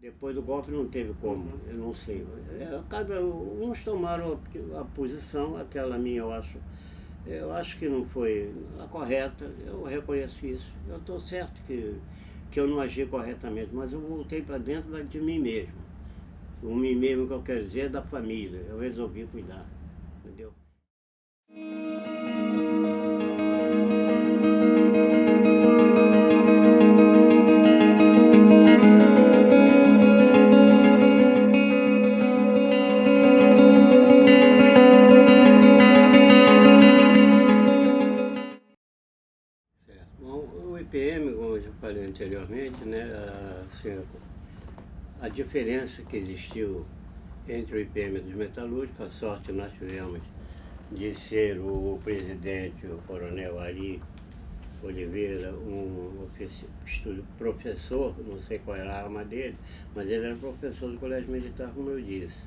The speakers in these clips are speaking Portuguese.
Depois do golpe não teve como, eu não sei. Uns tomaram a posição, aquela minha eu acho que não foi a correta, eu reconheço isso. Eu estou certo que eu não agi corretamente, mas eu voltei para dentro de mim mesmo. O mim mesmo que eu quero dizer é da família, eu resolvi cuidar, entendeu? Bom, o IPM, como eu já falei anteriormente, né, assim, a diferença que existiu entre o IPM dos metalúrgicos, a sorte que nós tivemos de ser o presidente, o coronel Ari Oliveira, professor, não sei qual era a arma dele, mas ele era professor do Colégio Militar, como eu disse.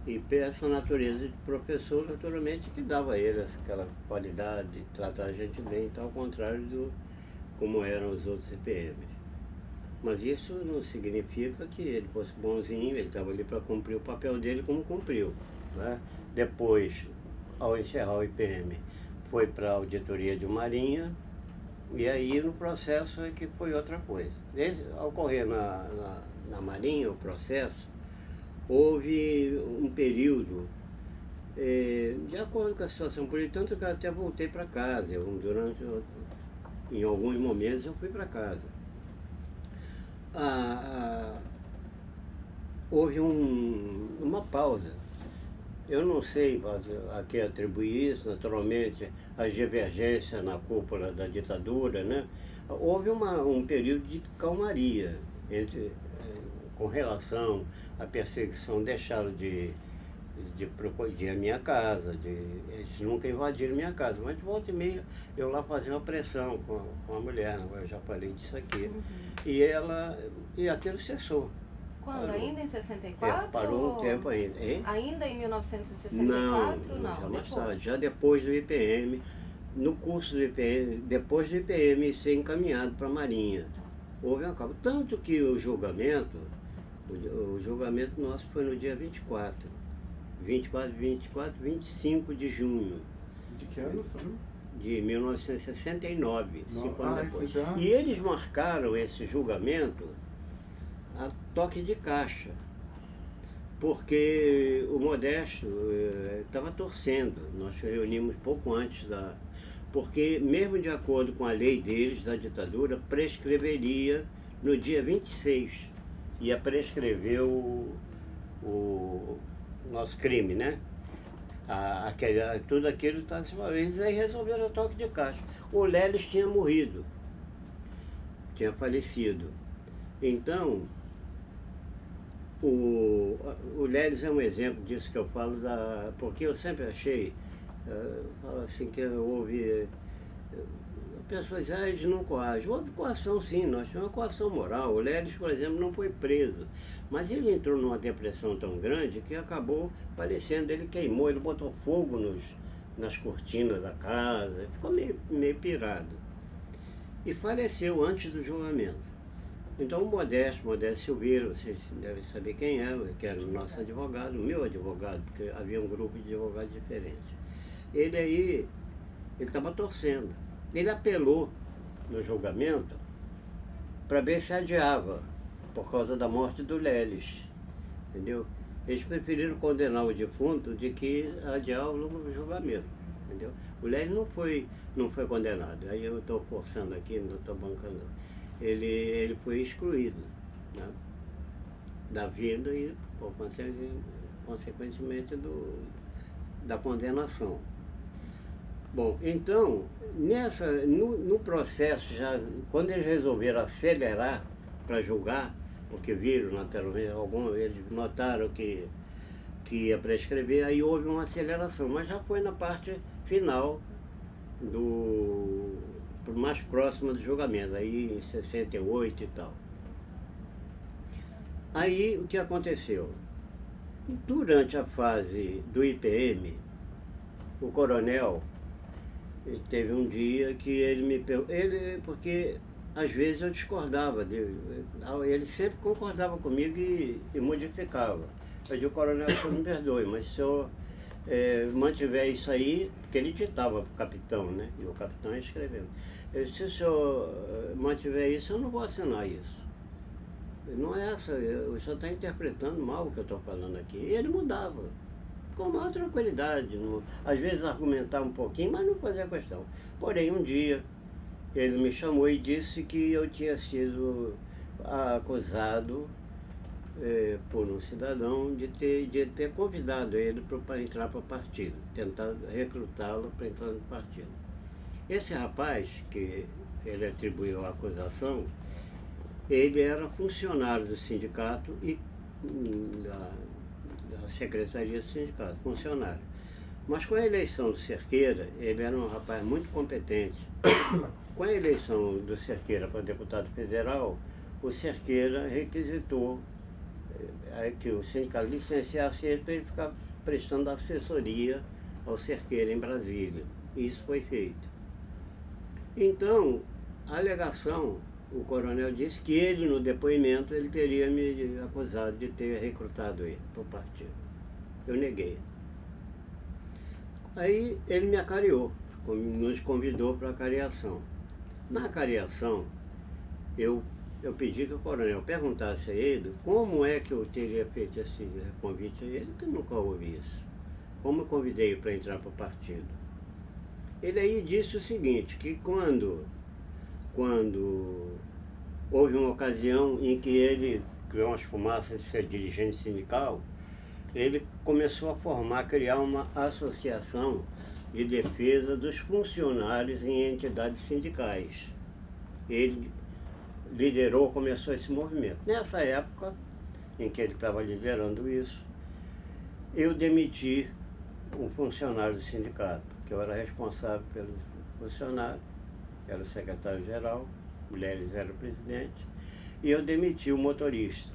E essa natureza de professor, naturalmente, que dava a ele aquela qualidade de tratar a gente bem, então, ao contrário do como eram os outros IPMs. Mas isso não significa que ele fosse bonzinho, ele estava ali para cumprir o papel dele como cumpriu, né? Depois, ao encerrar o IPM, foi para a auditoria de Marinha, e aí no processo é que foi outra coisa. Ao ocorrer na Marinha, o processo, houve um período, de acordo com a situação política, tanto que eu até voltei para casa, em alguns momentos eu fui para casa. Houve uma pausa. Eu não sei a que atribuir isso, naturalmente, as divergências na cúpula da ditadura, né? Houve um período de calmaria com relação à perseguição, deixaram de procurar a minha casa, eles nunca invadiram minha casa, mas de volta e meia eu lá fazia uma pressão com a mulher, né? Eu já falei disso aqui, e aquilo cessou. Quando? Parou. Ainda em 64? Parou um tempo ainda. Hein? Ainda em 1964? Não, já mais tarde, já depois do IPM, no curso do IPM, depois do IPM ser encaminhado para a Marinha. Houve um acabo. Tanto que o julgamento nosso foi no dia 24, 25 de junho. De que ano, sabe? De 1969, 5 anos depois. Já... E eles marcaram esse julgamento a toque de caixa, porque o Modesto estava torcendo. Nós reunimos pouco antes porque mesmo de acordo com a lei deles, da ditadura, prescreveria no dia 26, ia prescrever o nosso crime, né? Tudo aquilo está se falando. Eles aí resolveram o toque de caixa. O Leles tinha morrido, tinha falecido. Então, o Leles é um exemplo disso que eu falo, porque eu sempre achei, falo assim, que houve, pessoas, eles não coagem. Houve coação sim, nós tivemos uma coação moral. O Leles, por exemplo, não foi preso, mas ele entrou numa depressão tão grande que acabou falecendo. Ele queimou, ele botou fogo nas cortinas da casa, ficou meio pirado. E faleceu antes do julgamento. Então o Modesto Silveira, vocês devem saber quem é, que era o nosso advogado, o meu advogado, porque havia um grupo de advogados diferentes. Ele estava torcendo. Ele apelou no julgamento para ver se adiava, por causa da morte do Leles, entendeu? Eles preferiram condenar o defunto de que adiar o julgamento, entendeu? O Leles não foi condenado, aí eu estou forçando aqui, não estou bancando. Ele foi excluído, né, da vida e, consequentemente, da condenação. Bom, então, no processo, já, quando eles resolveram acelerar para julgar, porque viram naturalmente, eles notaram que ia prescrever, aí houve uma aceleração, mas já foi na parte final mais próxima do julgamento, aí em 68 e tal. Aí o que aconteceu? Durante a fase do IPM, o coronel teve um dia que ele me perguntou, porque às vezes eu discordava dele. Ele sempre concordava comigo e modificava. Eu digo, coronel, o senhor me perdoe, mas se eu mantiver isso aí, porque ele ditava para o capitão, né? E o capitão ia escrevendo. Se o senhor mantiver isso, eu não vou assinar isso. Não é essa, o senhor está interpretando mal o que eu estou falando aqui. E ele mudava, com maior tranquilidade. Às vezes argumentava um pouquinho, mas não fazia questão. Porém, um dia, ele me chamou e disse que eu tinha sido acusado por um cidadão de ter convidado ele para entrar para o partido, tentar recrutá-lo para entrar no partido. Esse rapaz, que ele atribuiu a acusação, ele era funcionário do sindicato e da secretaria do sindicato, funcionário. Mas com a eleição do Cerqueira, ele era um rapaz muito competente. Com a eleição do Cerqueira para deputado federal, o Cerqueira requisitou que o sindicato licenciasse ele para ele ficar prestando assessoria ao Cerqueira em Brasília. E isso foi feito. Então, a alegação, o coronel disse que ele, no depoimento, ele teria me acusado de ter recrutado ele para o partido. Eu neguei. Aí ele me acariou, nos convidou para a cariação. Na cariação, eu pedi que o coronel perguntasse a ele como é que eu teria feito esse convite a ele, que eu nunca ouvi isso. Como eu convidei para entrar para o partido. Ele aí disse o seguinte, que quando houve uma ocasião em que ele criou umas fumaças de ser dirigente sindical, ele começou a criar uma associação de defesa dos funcionários em entidades sindicais. Ele começou esse movimento. Nessa época, em que ele estava liderando isso, eu demiti um funcionário do sindicato, que eu era responsável pelos funcionários, era o secretário-geral, Mulheres era o presidente, e eu demiti o motorista.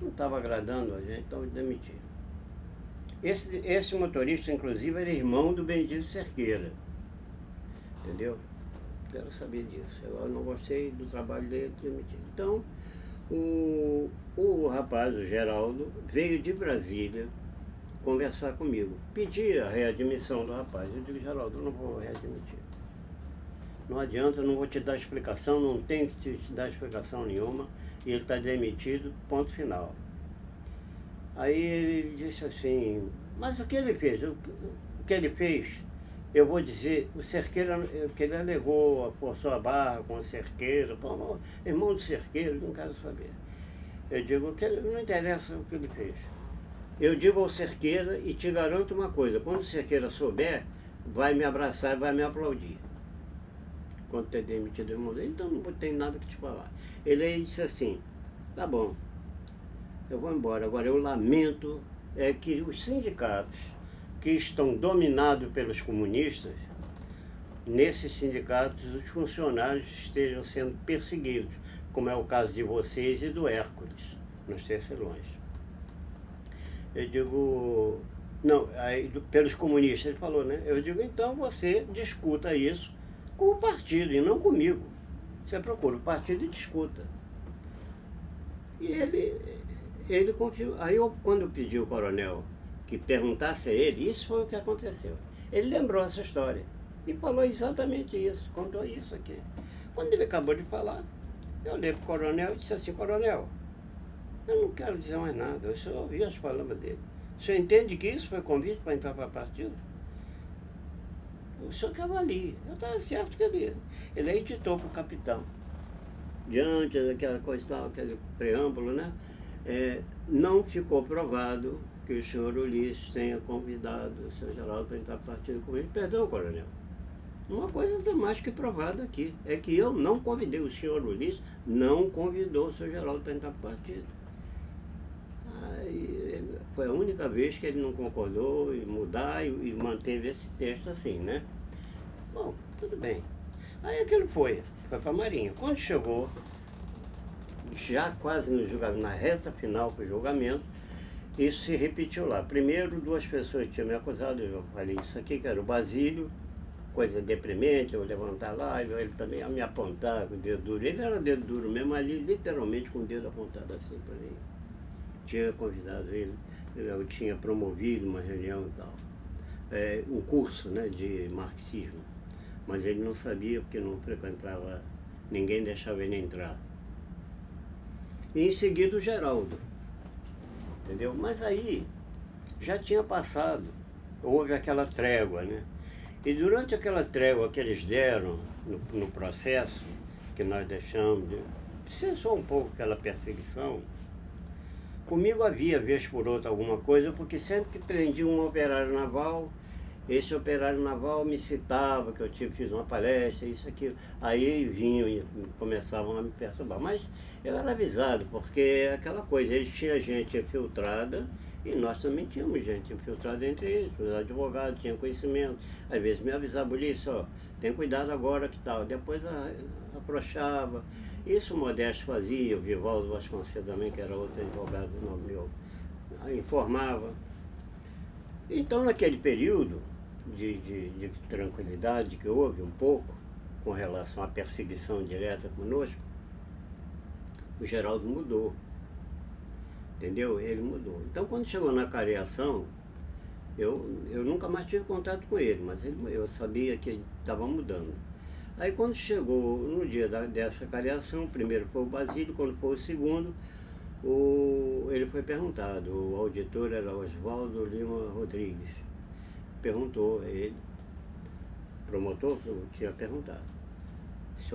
Não estava agradando a gente, então eu demiti. Esse motorista, inclusive, era irmão do Benedito Cerqueira, entendeu? Quero saber disso. Eu não gostei do trabalho dele, demiti. Então, o rapaz, o Geraldo, veio de Brasília conversar comigo. Pedi a readmissão do rapaz. Eu digo, Geraldo, eu não vou readmitir. Não adianta, eu não vou te dar explicação, não tenho que te dar explicação nenhuma. E ele está demitido, ponto final. Aí ele disse assim, mas o que ele fez? O que ele fez, eu vou dizer, o Cerqueira, que ele alegou, forçou a barra com o Cerqueira, irmão do Cerqueira, não quero saber. Eu digo, que não interessa o que ele fez. Eu digo ao Cerqueira e te garanto uma coisa, quando o Cerqueira souber, vai me abraçar e vai me aplaudir. Quando ter demitido o irmão dele, então não tem nada que te falar. Ele aí disse assim, tá bom, eu vou embora. Agora eu lamento que os sindicatos que estão dominados pelos comunistas, nesses sindicatos os funcionários estejam sendo perseguidos, como é o caso de vocês e do Hércules, nos tecelões. Eu digo, não, aí, pelos comunistas, ele falou, né? Eu digo, então você discuta isso com o partido e não comigo. Você procura o partido e discuta. E ele confiou. Aí quando eu pedi ao coronel que perguntasse a ele, isso foi o que aconteceu. Ele lembrou essa história e falou exatamente isso, contou isso aqui. Quando ele acabou de falar, eu olhei para o coronel e disse assim, coronel, eu não quero dizer mais nada, eu só ouvi as palavras dele. O senhor entende que isso foi convite para entrar para partido? O senhor que avalie. Eu estava certo que ele editou para o capitão. Diante daquela coisa tal, aquele preâmbulo, né? Não ficou provado que o senhor Ulisses tenha convidado o senhor Geraldo para entrar para partido comigo. Perdão, coronel. Uma coisa está mais que provada aqui. É que eu não convidei, o senhor Ulisses não convidou o senhor Geraldo para entrar para partido. Aí foi a única vez que ele não concordou em mudar e manteve esse texto assim, né? Bom, tudo bem. Aí aquilo foi para a Marinha. Quando chegou, já quase no julgamento, na reta final para o julgamento, isso se repetiu lá. Primeiro, duas pessoas tinham me acusado, eu falei isso aqui, que era o Basílio coisa deprimente, eu levantar lá, e ele também ia me apontar com o dedo duro. Ele era dedo duro mesmo, ali literalmente com o dedo apontado assim para mim. Tinha convidado ele, eu tinha promovido uma reunião e tal. Um curso, né, de marxismo. Mas ele não sabia porque não frequentava, ninguém deixava ele entrar. E em seguida o Geraldo, entendeu? Mas aí já tinha passado, houve aquela trégua, né? E durante aquela trégua que eles deram no processo, que nós deixamos, cessou um pouco aquela perseguição. Comigo havia, vez por outra, alguma coisa, porque sempre que prendia um operário naval, esse operário naval me citava que eu fiz uma palestra, isso, aquilo. Aí vinham e começavam a me perturbar. Mas eu era avisado, porque aquela coisa, eles tinham gente infiltrada e nós também tínhamos gente infiltrada entre eles. Os advogados tinham conhecimento. Às vezes me avisava, polícia, ó, tem cuidado agora que tal. Depois afrouxava. Isso o Modesto fazia, o Vivaldo Vasconcelos também, que era outro advogado meu, informava. Então, naquele período de tranquilidade que houve um pouco, com relação à perseguição direta conosco, o Geraldo mudou, entendeu? Ele mudou. Então, quando chegou na cariação, eu nunca mais tive contato com ele, mas eu sabia que ele estava mudando. Aí, quando chegou no dia dessa cariação, o primeiro foi o Basílio, quando foi o segundo, ele foi perguntado, o auditor era Oswaldo Lima Rodrigues, perguntou a ele, promotor, que eu tinha perguntado, se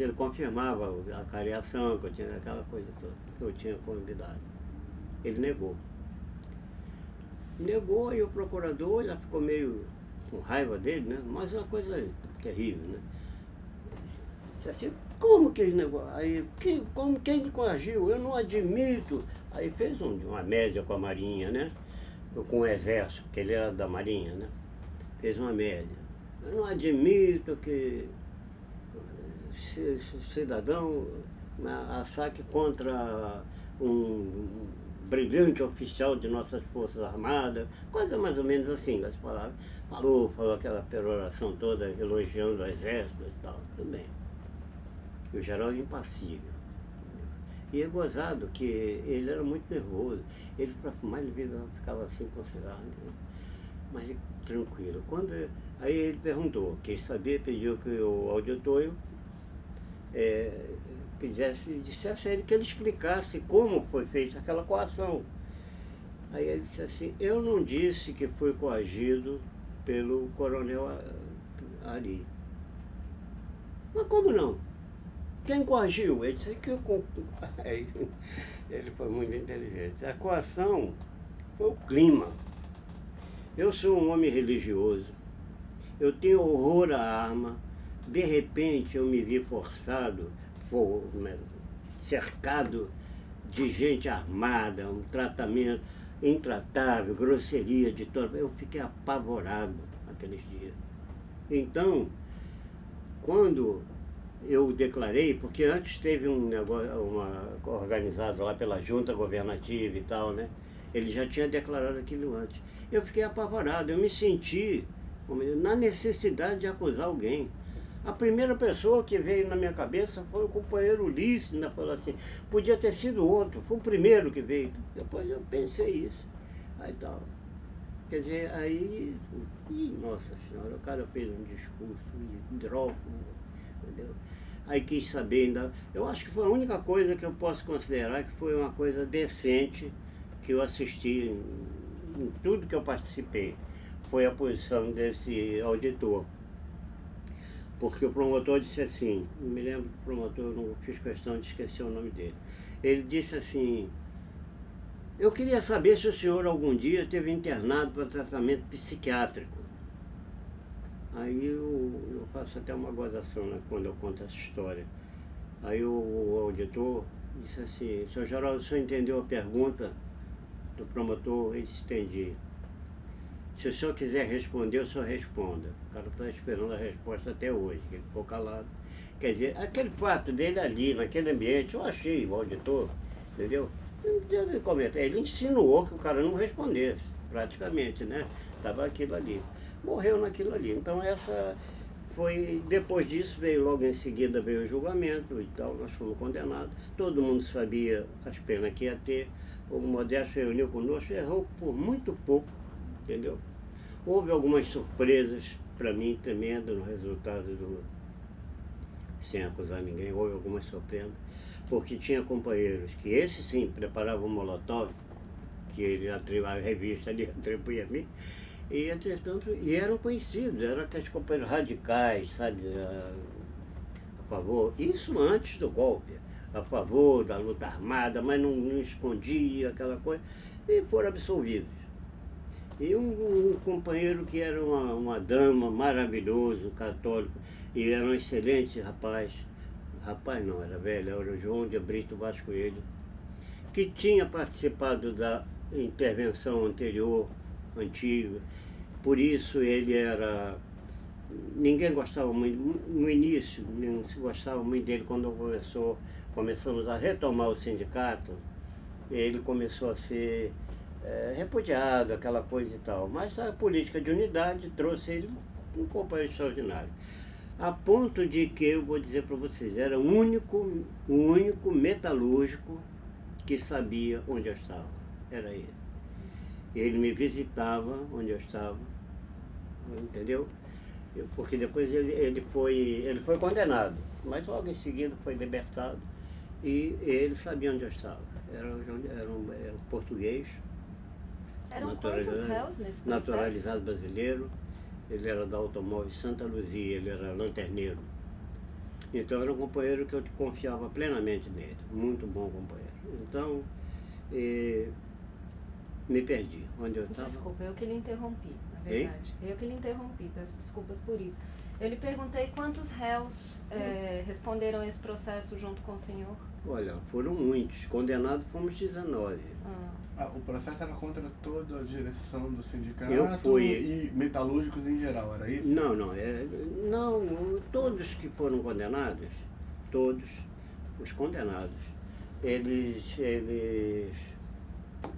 ele confirmava a cariação, que eu tinha aquela coisa toda, que eu tinha convidado. Ele negou. Negou, e o procurador já ficou meio com raiva dele, né? Mas é uma coisa terrível, né? Disse assim, como que ele negou? Aí, como quem coagiu? Eu não admito. Aí fez uma média com a Marinha, né? Com o Exército, que ele era da Marinha, né? Fez uma média. Eu não admito que cidadão saque contra um brilhante oficial de nossas Forças Armadas, coisa mais ou menos assim, as palavras. Falou aquela peroração toda, elogiando o Exército e tal, tudo bem. E o Geraldo impassível. E é gozado que ele era muito nervoso. Ele, para fumar, ele ficava assim com o cigarro, né? Mas tranquilo. Aí ele perguntou, quis saber, pediu que o auditório dissesse a ele que ele explicasse como foi feita aquela coação. Aí ele disse assim, eu não disse que foi coagido pelo coronel Ari. Mas como não? Quem coagiu? Ele disse que ele foi muito inteligente. A coação foi o clima. Eu sou um homem religioso, eu tenho horror à arma, de repente eu me vi forçado, cercado de gente armada, um tratamento intratável, grosseria de todo. Eu fiquei apavorado aqueles dias. Então, quando eu declarei, porque antes teve um negócio, organizado lá pela junta governativa e tal, né? Ele já tinha declarado aquilo antes. Eu fiquei apavorado, eu me senti na necessidade de acusar alguém. A primeira pessoa que veio na minha cabeça foi o companheiro Ulisses, né? Falou assim, podia ter sido outro, foi o primeiro que veio. Depois eu pensei isso. Aí tal. Quer dizer, aí, nossa senhora, o cara fez um discurso hidrófono, entendeu? Aí quis saber ainda. Eu acho que foi a única coisa que eu posso considerar que foi uma coisa decente que eu assisti em tudo que eu participei. Foi a posição desse auditor. Porque o promotor disse assim, não me lembro do promotor, não fiz questão de esquecer o nome dele. Ele disse assim, eu queria saber se o senhor algum dia esteve internado para tratamento psiquiátrico. Aí eu faço até uma gozação, né, quando eu conto essa história. Aí o auditor disse assim, senhor Geraldo, o senhor entendeu a pergunta do promotor? Ele disse, entendi. Se o senhor quiser responder, o senhor responda. O cara está esperando a resposta até hoje, que ele ficou calado. Quer dizer, aquele fato dele ali, naquele ambiente, eu achei o auditor, entendeu? Não deve comentar. Ele insinuou que o cara não respondesse, praticamente, né? Estava aquilo ali. morreu naquilo ali. Então essa foi, depois disso logo em seguida veio o julgamento e tal, nós fomos condenados, todo mundo sabia as penas que ia ter, o Modesto reuniu conosco, errou por muito pouco, entendeu? Houve algumas surpresas para mim tremendas no resultado sem acusar ninguém, houve algumas surpresas, porque tinha companheiros que esses sim preparavam molotov, que ele a revista ali atribuía a mim, e entretanto, e eram conhecidos, eram aqueles companheiros radicais, sabe, a favor, isso antes do golpe, a favor da luta armada, mas não escondia aquela coisa, e foram absolvidos. E um companheiro que era uma dama, maravilhoso, católico, e era um excelente rapaz não, era velho, era o João de Brito Vasco Coelho, que tinha participado da intervenção anterior, antiga, por isso ele era... Ninguém gostava muito, no início, não se gostava muito dele quando começamos a retomar o sindicato, ele começou a ser repudiado, aquela coisa e tal, mas a política de unidade trouxe ele um companheiro extraordinário. A ponto de que, eu vou dizer para vocês, era o único metalúrgico que sabia onde eu estava, era ele. Ele me visitava onde eu estava, entendeu? Porque depois ele foi condenado, mas logo em seguida foi libertado e ele sabia onde eu estava. Era um português, Eram quantos réus nesse processo? naturalizado brasileiro, ele era da Automóvel Santa Luzia, ele era lanterneiro. Então era um companheiro que eu confiava plenamente nele, muito bom companheiro. Então, me perdi. Onde eu estava? Desculpa, eu que lhe interrompi, na verdade. Eu que lhe interrompi, peço desculpas por isso. Eu lhe perguntei quantos réus responderam a esse processo junto com o senhor? Olha, foram muitos. Condenados fomos 19. O processo era contra toda a direção do sindicato e metalúrgicos em geral, era isso? Não, todos que foram condenados, todos os condenados, eles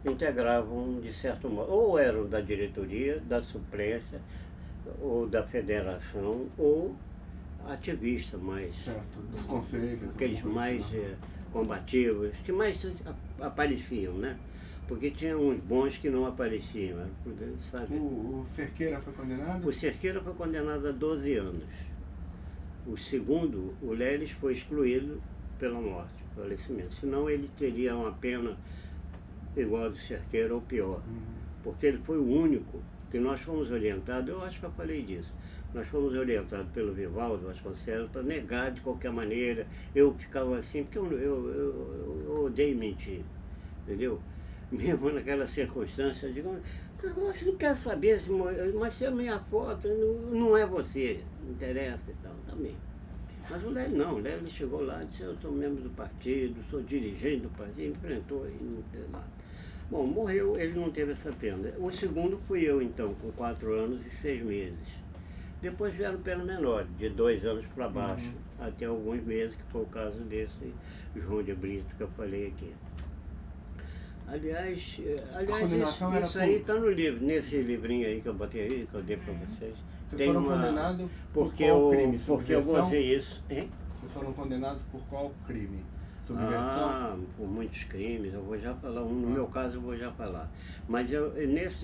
integravam de certo modo, ou eram da diretoria, da suplência, ou da federação, ou ativistas mais... Certo, dos conselhos. Aqueles mais combativos, que mais apareciam, né? Porque tinha uns bons que não apareciam, sabe? O Cerqueira foi condenado? O Cerqueira foi condenado a 12 anos. O segundo, o Leles, foi excluído pela morte, falecimento. Senão ele teria uma pena igual a do Cerqueira ou pior. Porque ele foi o único que nós fomos orientados, eu acho que eu falei disso, nós fomos orientados pelo Vivaldo Vasconcelos para negar de qualquer maneira. Eu ficava assim, porque eu odeio mentir, entendeu? Mesmo naquela circunstância, eu digo, você não quer saber, mas se a minha foto não é você, não interessa e tal, também. Mas o Lélio não, o Lélio chegou lá e disse, eu sou membro do partido, sou dirigente do partido, enfrentou e não teve nada. Bom, morreu, ele não teve essa pena. O segundo fui eu, então, com 4 anos e 6 meses. Depois vieram pena menor, de 2 anos para baixo, até alguns meses, que foi o caso desse João de Brito que eu falei aqui. Aliás isso aí está no livro, nesse livrinho aí que eu botei aí, que eu dei para vocês. Vocês foram condenados por porque qual crime? Porque eu gozei isso, hein? Vocês foram condenados por qual crime? Subversão? Por muitos crimes, eu vou já falar, no meu caso eu vou já falar. Mas nessas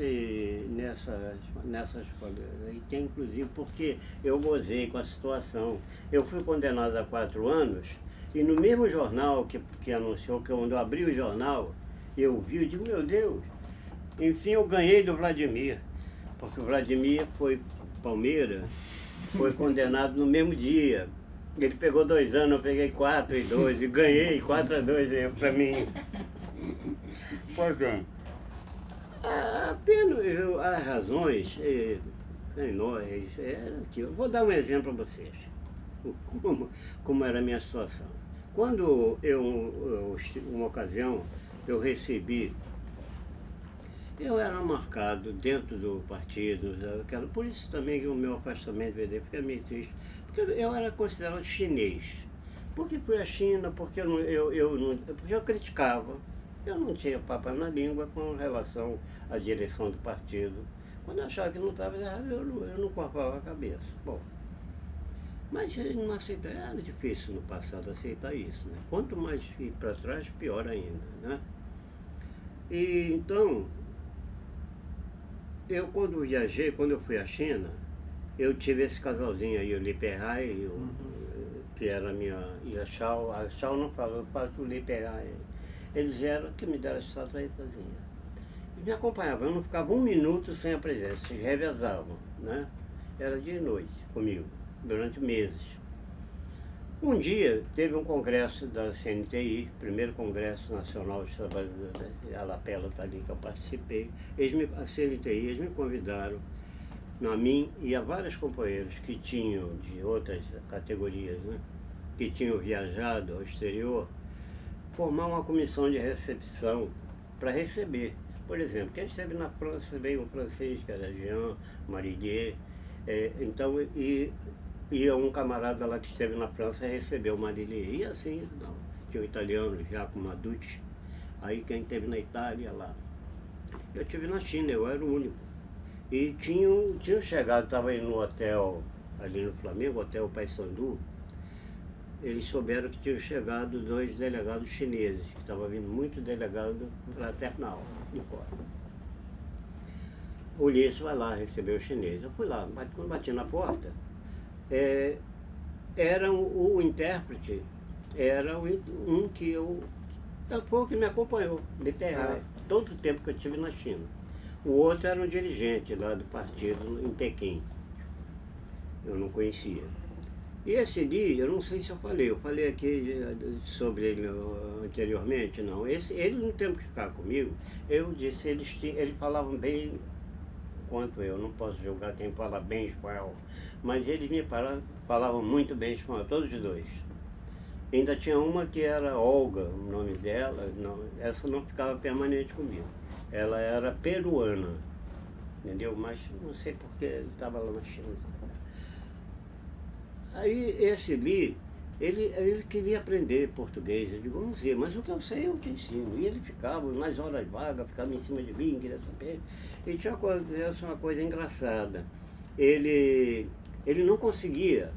aí tem inclusive porque eu gozei com a situação. Eu fui condenado a 4 anos e no mesmo jornal que anunciou, que quando eu abri o jornal, eu vi, eu digo, meu Deus, enfim eu ganhei do Vladimir, porque o Vladimir foi Palmeiras, foi condenado no mesmo dia. Ele pegou 2 anos, eu peguei 4 e 2 e ganhei 4-2 para mim. Por quê? Apenas as razões enormes era que eu vou dar um exemplo para vocês, como era a minha situação. Quando uma ocasião, eu recebi, eu era marcado dentro do partido, por isso também que o meu afastamento veio daí, fica meio triste, porque eu era considerado chinês. Porque fui à China, porque eu criticava, eu não tinha papas na língua com relação à direção do partido, Quando eu achava que não estava errado, eu não cortava a cabeça. Bom, mas ele não aceitava, era difícil no passado aceitar isso, né? Quanto mais ir para trás, pior ainda, né? E então, eu quando viajei, quando eu fui à China, eu tive esse casalzinho aí, o Li Perrai, que era a minha, e a Chao não falou, eu faço o Li Perrai. Eles vieram que me deram a estatuetazinha. E me acompanhavam, eu não ficava um minuto sem a presença, se revezavam, né? Era dia e noite comigo, durante meses. Um dia teve um congresso da CNTI, primeiro Congresso Nacional dos Trabalhadores, a Lapela está ali que eu participei. A CNTI, eles me convidaram, a mim e a vários companheiros que tinham de outras categorias, né, que tinham viajado ao exterior, formar uma comissão de recepção para receber. Por exemplo, quem esteve na França veio um francês, que era Jean Marillier, então, ia um camarada lá que esteve na França recebeu o Marillier. E assim, não. Tinha um italiano, Giacomo Maducci, aí quem esteve na Itália lá. Eu estive na China, eu era o único. E tinham chegado, estava indo no hotel ali no Flamengo, Hotel Paissandu, eles souberam que tinham chegado 2 delegados chineses, que estava vindo muito delegado fraternal de fora. O Ulisses vai lá receber o chinês. Eu fui lá, quando bati na porta, era o intérprete, era um que foi o que me acompanhou, de Perrai, todo o tempo que eu estive na China. O outro era um dirigente lá do partido em Pequim. Eu não conhecia. E esse Li, eu não sei se eu falei aqui sobre ele anteriormente, não. Ele não tem que ficar comigo, eu disse, eles falavam bem quanto eu, não posso julgar quem fala bem espanhol, mas eles me falavam muito bem espanhol, todos os dois. Ainda tinha uma que era Olga, o nome dela, não, essa não ficava permanente comigo. Ela era peruana, entendeu? Mas não sei porque ele estava lá na China. Aí esse Li, ele queria aprender português. Eu digo, não sei, mas o que eu sei eu te ensino. E ele ficava nas horas vagas, ficava em cima de mim, queria saber. E tinha uma coisa engraçada. Ele não conseguia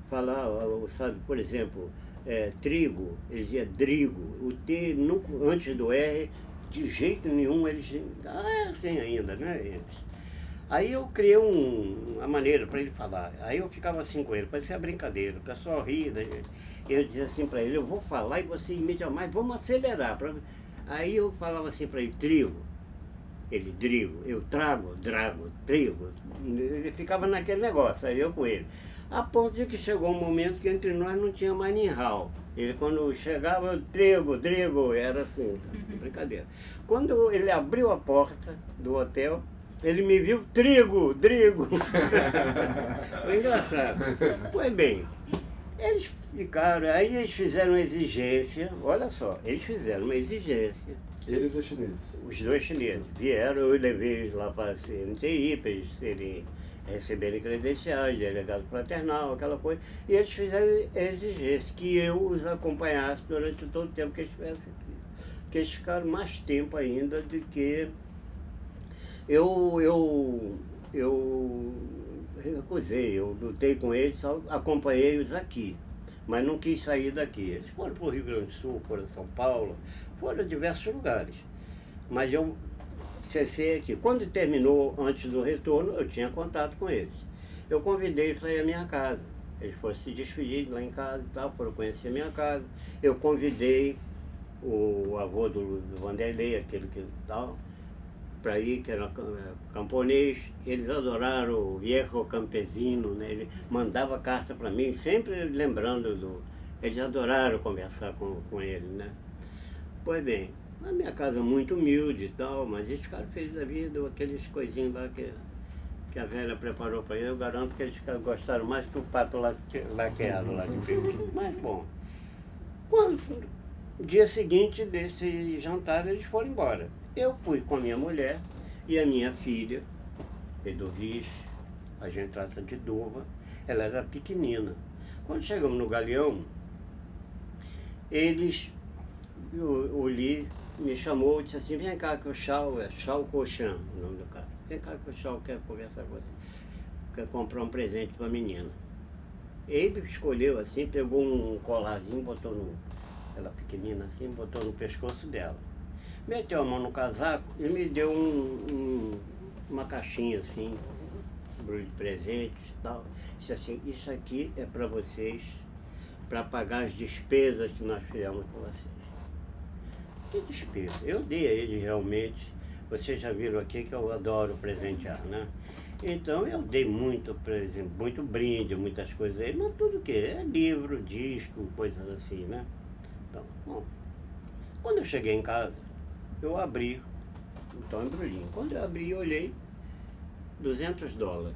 falar, sabe, por exemplo, trigo, ele dizia drigo. O T, antes do R, de jeito nenhum, eles... é assim ainda, né, eles? Aí eu criei uma maneira para ele falar. Aí eu ficava assim com ele, parecia brincadeira. O pessoal ria. Eu dizia assim para ele, eu vou falar e você imita mais, vamos acelerar. Aí eu falava assim para ele, trigo. Ele, drigo. Eu trago, drago, trigo. Ele ficava naquele negócio, aí eu com ele. A ponto de que chegou um momento que entre nós não tinha mais ninhal. Ele, quando chegava, drigo, era assim, brincadeira. Quando ele abriu a porta do hotel, ele me viu, drigo. Foi engraçado. Pois bem, eles ficaram, aí eles fizeram uma exigência, olha só, eles fizeram uma exigência. Eles os chineses? Os 2 chineses. Vieram, eu levei eles lá para a CNTI, para eles receberem credenciais, delegado fraternal, aquela coisa. E eles fizeram a exigência que eu os acompanhasse durante todo o tempo que eles estivessem aqui. Porque eles ficaram mais tempo ainda do que... Eu recusei, eu lutei com eles, só acompanhei-os aqui, mas não quis sair daqui. Eles foram para o Rio Grande do Sul, foram a São Paulo, foram a diversos lugares. Mas eu cessei aqui. Quando terminou, antes do retorno, eu tinha contato com eles. Eu convidei eles para ir à minha casa. Eles foram se despedir lá em casa e tal, foram conhecer a minha casa. Eu convidei o avô do Vanderlei, aquele que tal, para ir, que era camponês. Eles adoraram o viejo campesino, né? Ele mandava carta para mim, sempre lembrando eles adoraram conversar com ele, né? Pois bem, na minha casa muito humilde e tal, mas eles ficaram felizes da vida, aqueles coisinhos lá que a velha preparou para ele, eu garanto que eles gostaram mais que o pato laqueado lá de Pequim. Mas bom, no dia seguinte desse jantar eles foram embora. Eu fui com a minha mulher e a minha filha, Edovich, a gente trata de Dova, ela era pequenina. Quando chegamos no Galeão, eles, o Li me chamou e disse assim, vem cá que o Chau, é Chau Cochan, o nome do cara. Vem cá que o Chau quer conversar com você. Quer comprar um presente para a menina. Ele escolheu assim, pegou um colarzinho, botou no... Ela pequenina assim, botou no pescoço dela. Meteu a mão no casaco e me deu uma caixinha assim, de presentes e tal. Disse assim, isso aqui é para vocês, para pagar as despesas que nós fizemos com vocês. Que despesa? Eu dei a ele realmente, vocês já viram aqui que eu adoro presentear, né? Então eu dei muito presente, muito brinde, muitas coisas aí, mas tudo o quê? É livro, disco, coisas assim, né? Então, bom, quando eu cheguei em casa, eu abri o tal embrulhinho. Quando eu abri, eu olhei, $200.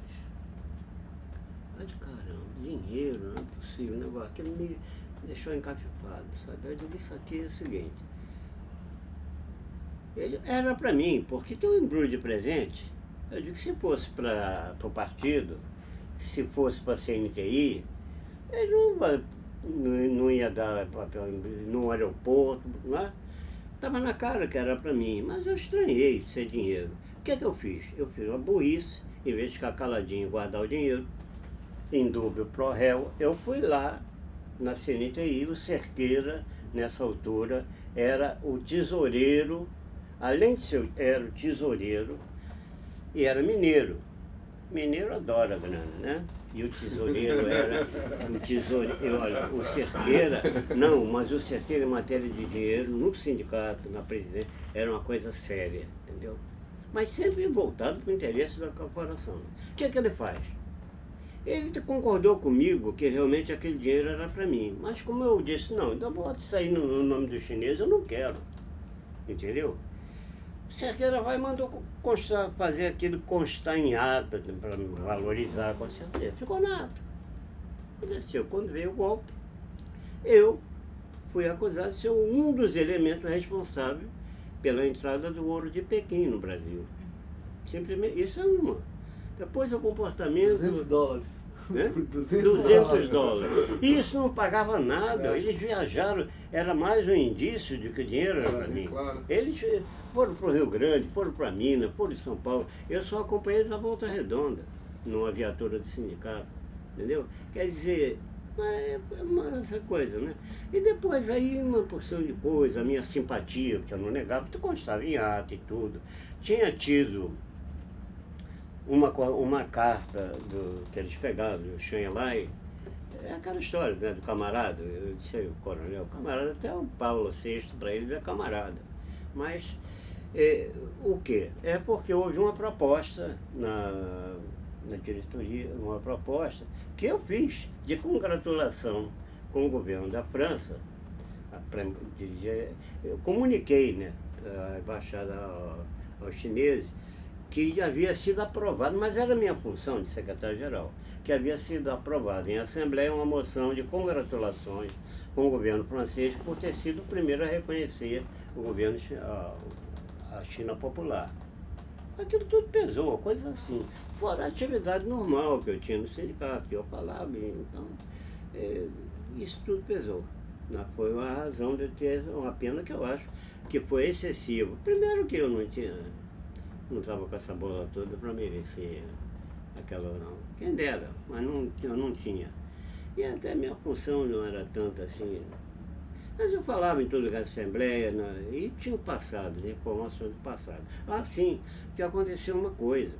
Ai, caramba, dinheiro, não é possível, o negócio. Aquilo me deixou encafifado, sabe? Eu digo, isso aqui é o seguinte. Era para mim, porque tem um embrulho de presente. Eu digo, se fosse para o partido, se fosse para a CNTI, ele não ia dar papel no aeroporto, não é? Estava na cara que era para mim, mas eu estranhei ser dinheiro. O que é que eu fiz? Eu fiz uma burrice, em vez de ficar caladinho e guardar o dinheiro, em dúvida pro réu, eu fui lá na CNTI, o Cerqueira, nessa altura, era o tesoureiro, além de ser, era o tesoureiro, e era mineiro. Mineiro adora grana, né? E o tesoureiro era o tesoureiro, olha, o Cerqueira, não, mas o Cerqueira em matéria de dinheiro, no sindicato, na presidência, era uma coisa séria, entendeu? Mas sempre voltado para o interesse da corporação. O que é que ele faz? Ele concordou comigo que realmente aquele dinheiro era para mim, mas como eu disse, não, então pode sair no nome do chinês, eu não quero, entendeu? O Cerqueira vai e mandou constar, fazer aquilo constar em ata, para valorizar com certeza. Ficou na ata. Aconteceu. Quando veio o golpe, eu fui acusado de ser um dos elementos responsáveis pela entrada do ouro de Pequim no Brasil. Simplesmente, isso é uma. Depois o comportamento... $200. Né? $200. E isso não pagava nada, eles viajaram, era mais um indício de que o dinheiro era para mim. Claro. Eles foram para o Rio Grande, foram para Minas, foram de São Paulo. Eu só acompanhei eles na Volta Redonda, numa viatura do sindicato, entendeu? Quer dizer, essa coisa, né? E depois aí uma porção de coisa, a minha simpatia, que eu não negava, tu constava em ata e tudo. Tinha tido uma carta que eles pegaram do Xanlai, é aquela história, né, do camarada, eu disse aí, o coronel, camarada, até o Paulo VI para eles é camarada. Mas o quê? É porque houve uma proposta na diretoria, uma proposta que eu fiz de congratulação com o governo da França, eu comuniquei, né, a embaixada aos chineses, que havia sido aprovado, mas era minha função de secretário-geral, que havia sido aprovado em Assembleia uma moção de congratulações com o governo francês por ter sido o primeiro a reconhecer o governo, a China Popular. Aquilo tudo pesou, coisa assim. Fora a atividade normal que eu tinha no sindicato, que eu falava, então, isso tudo pesou. Foi uma razão de ter uma pena que eu acho que foi excessiva. Primeiro que eu não estava com essa bola toda para merecer aquela não. Quem dera, mas eu não tinha. E até minha função não era tanta assim. Mas eu falava em toda a Assembleia, né, e tinha o passado, as informações do passado. Assim, que aconteceu uma coisa.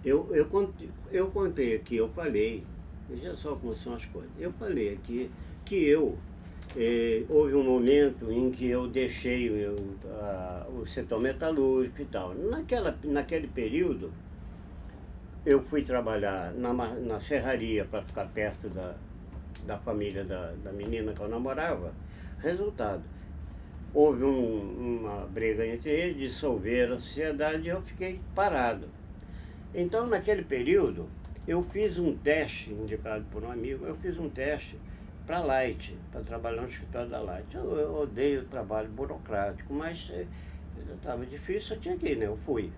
Eu contei aqui, eu falei, veja só como são as coisas. Eu falei aqui que houve um momento em que eu deixei o setor metalúrgico e tal. Naquele período, eu fui trabalhar na serraria para ficar perto da família da menina que eu namorava. Resultado, houve uma briga entre eles, dissolveram a sociedade e eu fiquei parado. Então, naquele período, eu fiz um teste, indicado por um amigo, eu fiz um teste para a Light, para trabalhar no escritório da Light. Eu odeio o trabalho burocrático, mas estava difícil, eu tinha que ir, né? Eu fui.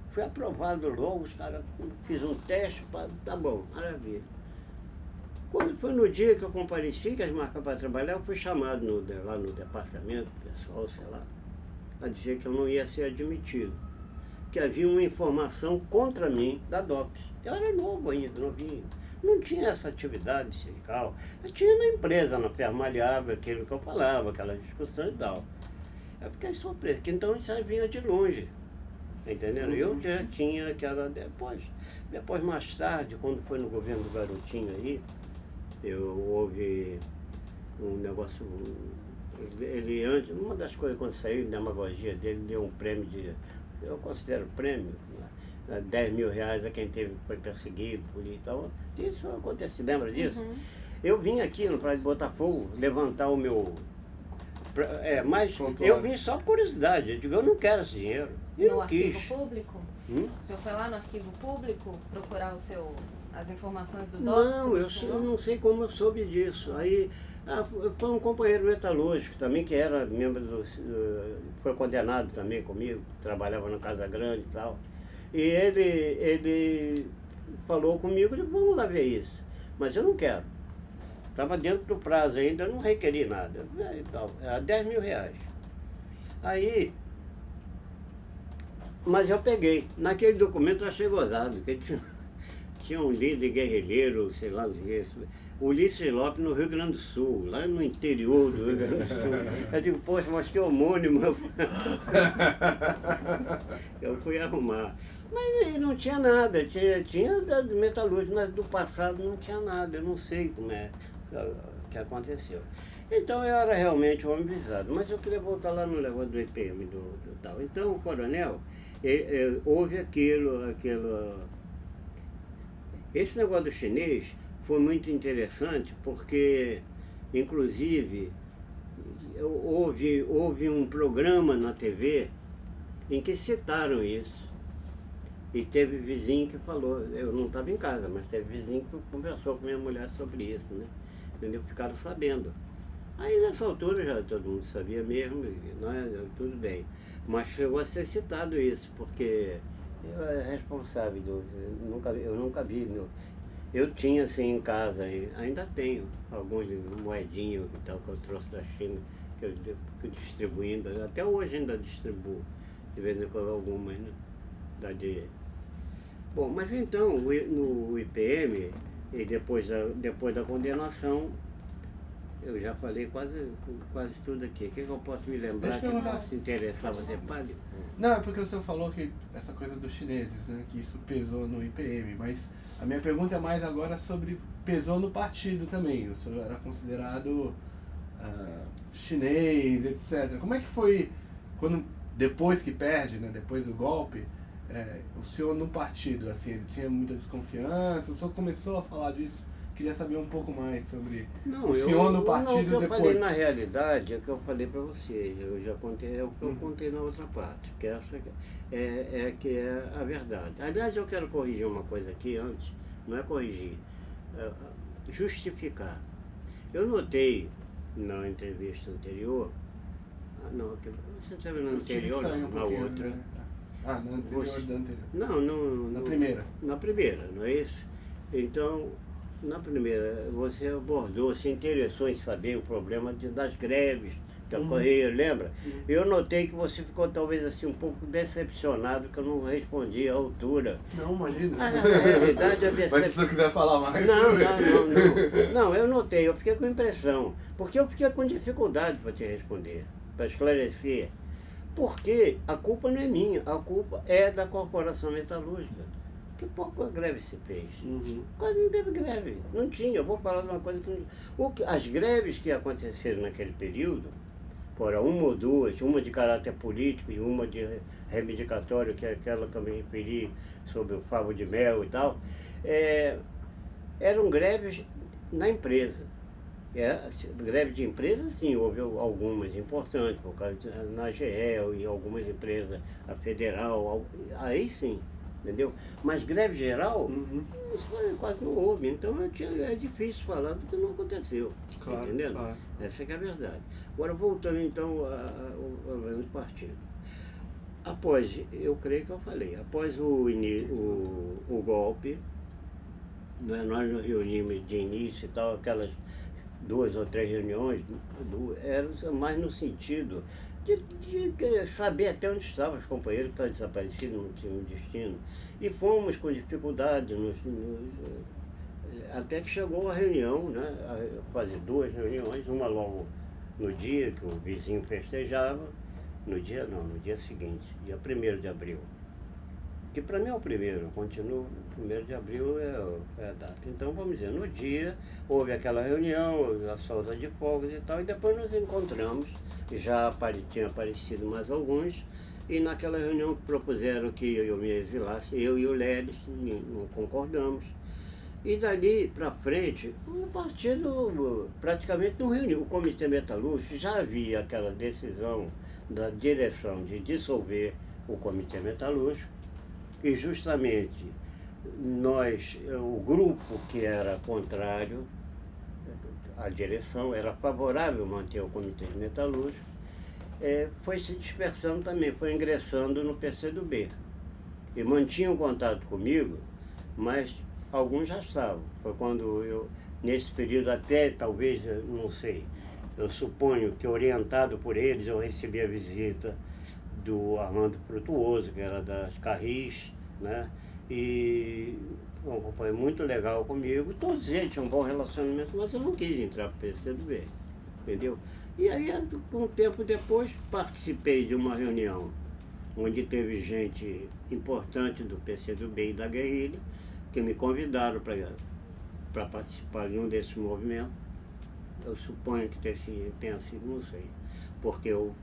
Fui aprovado logo, os caras, fiz um teste, tá bom, maravilha. Quando foi no dia que eu compareci, que as marcas para trabalhar, eu fui chamado lá no departamento, pessoal, sei lá, a dizer que eu não ia ser admitido. Que havia uma informação contra mim da DOPS. Eu era novo ainda, novinho. Não tinha essa atividade sindical. Eu tinha na empresa, na Fermalhável, aquilo que eu falava, aquela discussão e tal. Eu fiquei surpreso, que então isso aí vinha de longe. Entendendo? Eu já tinha aquela. Depois mais tarde, quando foi no governo do Garotinho aí, houve um negócio. Ele antes, uma das coisas quando saiu, demagogia dele, deu um prêmio eu considero prêmio, né? 10 mil reais a quem foi perseguido por e tal. Isso acontece, lembra disso? Eu vim aqui no Praia de Botafogo levantar o meu. Mas eu vim só por curiosidade. Eu digo, eu não quero esse dinheiro. E no não arquivo quis. público? O senhor foi lá no arquivo público procurar as informações do DOPS? Não, eu não sei como eu soube disso. Aí foi um companheiro metalúrgico também, que era membro foi condenado também comigo, trabalhava na Casa Grande e tal. E ele falou comigo, eu disse, vamos lá ver isso. Mas eu não quero. Estava dentro do prazo ainda, eu não requeri nada. Era 10 mil reais. Aí, mas eu peguei. Naquele documento eu achei gozado, que tinha um líder guerrilheiro, sei lá, Ulisses Lopes no Rio Grande do Sul, lá no interior do Rio Grande do Sul. Eu digo, poxa, mas que homônimo. Eu fui arrumar. Mas não tinha nada, tinha do metalúrgico, mas do passado não tinha nada, eu não sei como é que aconteceu. Então eu era realmente um homem visado, mas eu queria voltar lá no negócio do IPM do tal. Então o coronel, houve aquilo. Esse negócio do chinês foi muito interessante porque, inclusive, houve um programa na TV em que citaram isso. E teve vizinho que falou, eu não estava em casa, mas teve vizinho que conversou com minha mulher sobre isso, né? Entendeu? Ficaram sabendo. Aí nessa altura já todo mundo sabia mesmo, tudo bem. Mas chegou a ser citado isso, porque eu era responsável, eu nunca vi. Eu tinha assim em casa, ainda tenho alguns moedinhas e tal que eu trouxe da China, que eu distribuindo, até hoje ainda distribuo, de vez em quando algumas, né? Bom, mas então, no IPM, e depois da condenação, eu já falei quase tudo aqui. O que eu posso me lembrar se interessar, você pode? Não, é porque o senhor falou que essa coisa dos chineses, né, que isso pesou no IPM, mas a minha pergunta é mais agora sobre pesou no partido também. O senhor era considerado chinês, etc. Como é que foi depois que perde, né, depois do golpe, o senhor no partido, assim, ele tinha muita desconfiança, o senhor começou a falar disso, queria saber um pouco mais sobre o senhor no partido não, o que eu depois. falei na realidade é o que eu falei para vocês, eu já contei, é o que eu contei na outra parte, que essa que é a verdade. Aliás, eu quero corrigir uma coisa aqui antes, não é corrigir, justificar. Eu notei na entrevista anterior, você estava na anterior, na outra. Né? Na anterior da anterior. Não, na primeira. Na primeira, não é isso? Então, na primeira, você abordou, se interessou em saber o problema das greves que ocorreram, lembra? Eu notei que você ficou talvez assim um pouco decepcionado que eu não respondi à altura. Não, imagina. Na realidade, a decepção... Mas se você quiser falar mais... Não, eu notei, eu fiquei com impressão, porque eu fiquei com dificuldade para te responder, para esclarecer. Porque a culpa não é minha, a culpa é da Corporação Metalúrgica. Que pouco greve se fez. Quase não teve greve, não tinha. Eu vou falar de uma coisa que as greves que aconteceram naquele período, fora uma ou duas, uma de caráter político e uma de reivindicatório, que é aquela que eu me referi sobre o favo de mel e tal, eram greves na empresa. Greve de empresa, sim, houve algumas importantes, por causa na GEL e algumas empresas, a Federal, aí sim, entendeu? Mas greve geral, isso quase não houve, então é difícil falar do que não aconteceu, claro, entendendo? Claro. Essa que é a verdade. Agora, voltando então ao partido. Após, eu creio que eu falei, após o golpe, nós nos reunimos de início e tal, aquelas 2 ou 3 reuniões, eram mais no sentido de saber até onde estavam os companheiros que estavam desaparecidos, não tinham destino. E fomos com dificuldade, até que chegou a reunião, né, a fazer 2 reuniões, uma logo no dia que o vizinho festejava, no dia seguinte, dia 1º de abril. Que para mim é o primeiro, continua, 1º de abril é a data. Então, vamos dizer, no dia houve aquela reunião, a solta de fogos e tal, e depois nos encontramos, já tinha aparecido mais alguns, e naquela reunião propuseram que eu me exilasse, eu e o Leles, não concordamos. E dali para frente, o partido praticamente não reuniu. O Comitê Metalúrgico já havia aquela decisão da direção de dissolver o Comitê Metalúrgico, e justamente o grupo que era contrário, a direção era favorável a manter o Comitê Metalúrgico, foi se dispersando também, foi ingressando no PCdoB. E mantinham contato comigo, mas alguns já estavam. Foi quando eu, nesse período até, talvez, não sei, eu suponho que orientado por eles, eu recebi a visita do Armando Frutuoso, que era das Carris, né? E um companheiro muito legal comigo. Todos eles tinham um bom relacionamento, mas eu não quis entrar para o PCdoB, entendeu? E aí, um tempo depois, participei de uma reunião onde teve gente importante do PCdoB e da guerrilha, que me convidaram para participar de um desses movimentos. Eu suponho que tenha sido, não sei, porque eu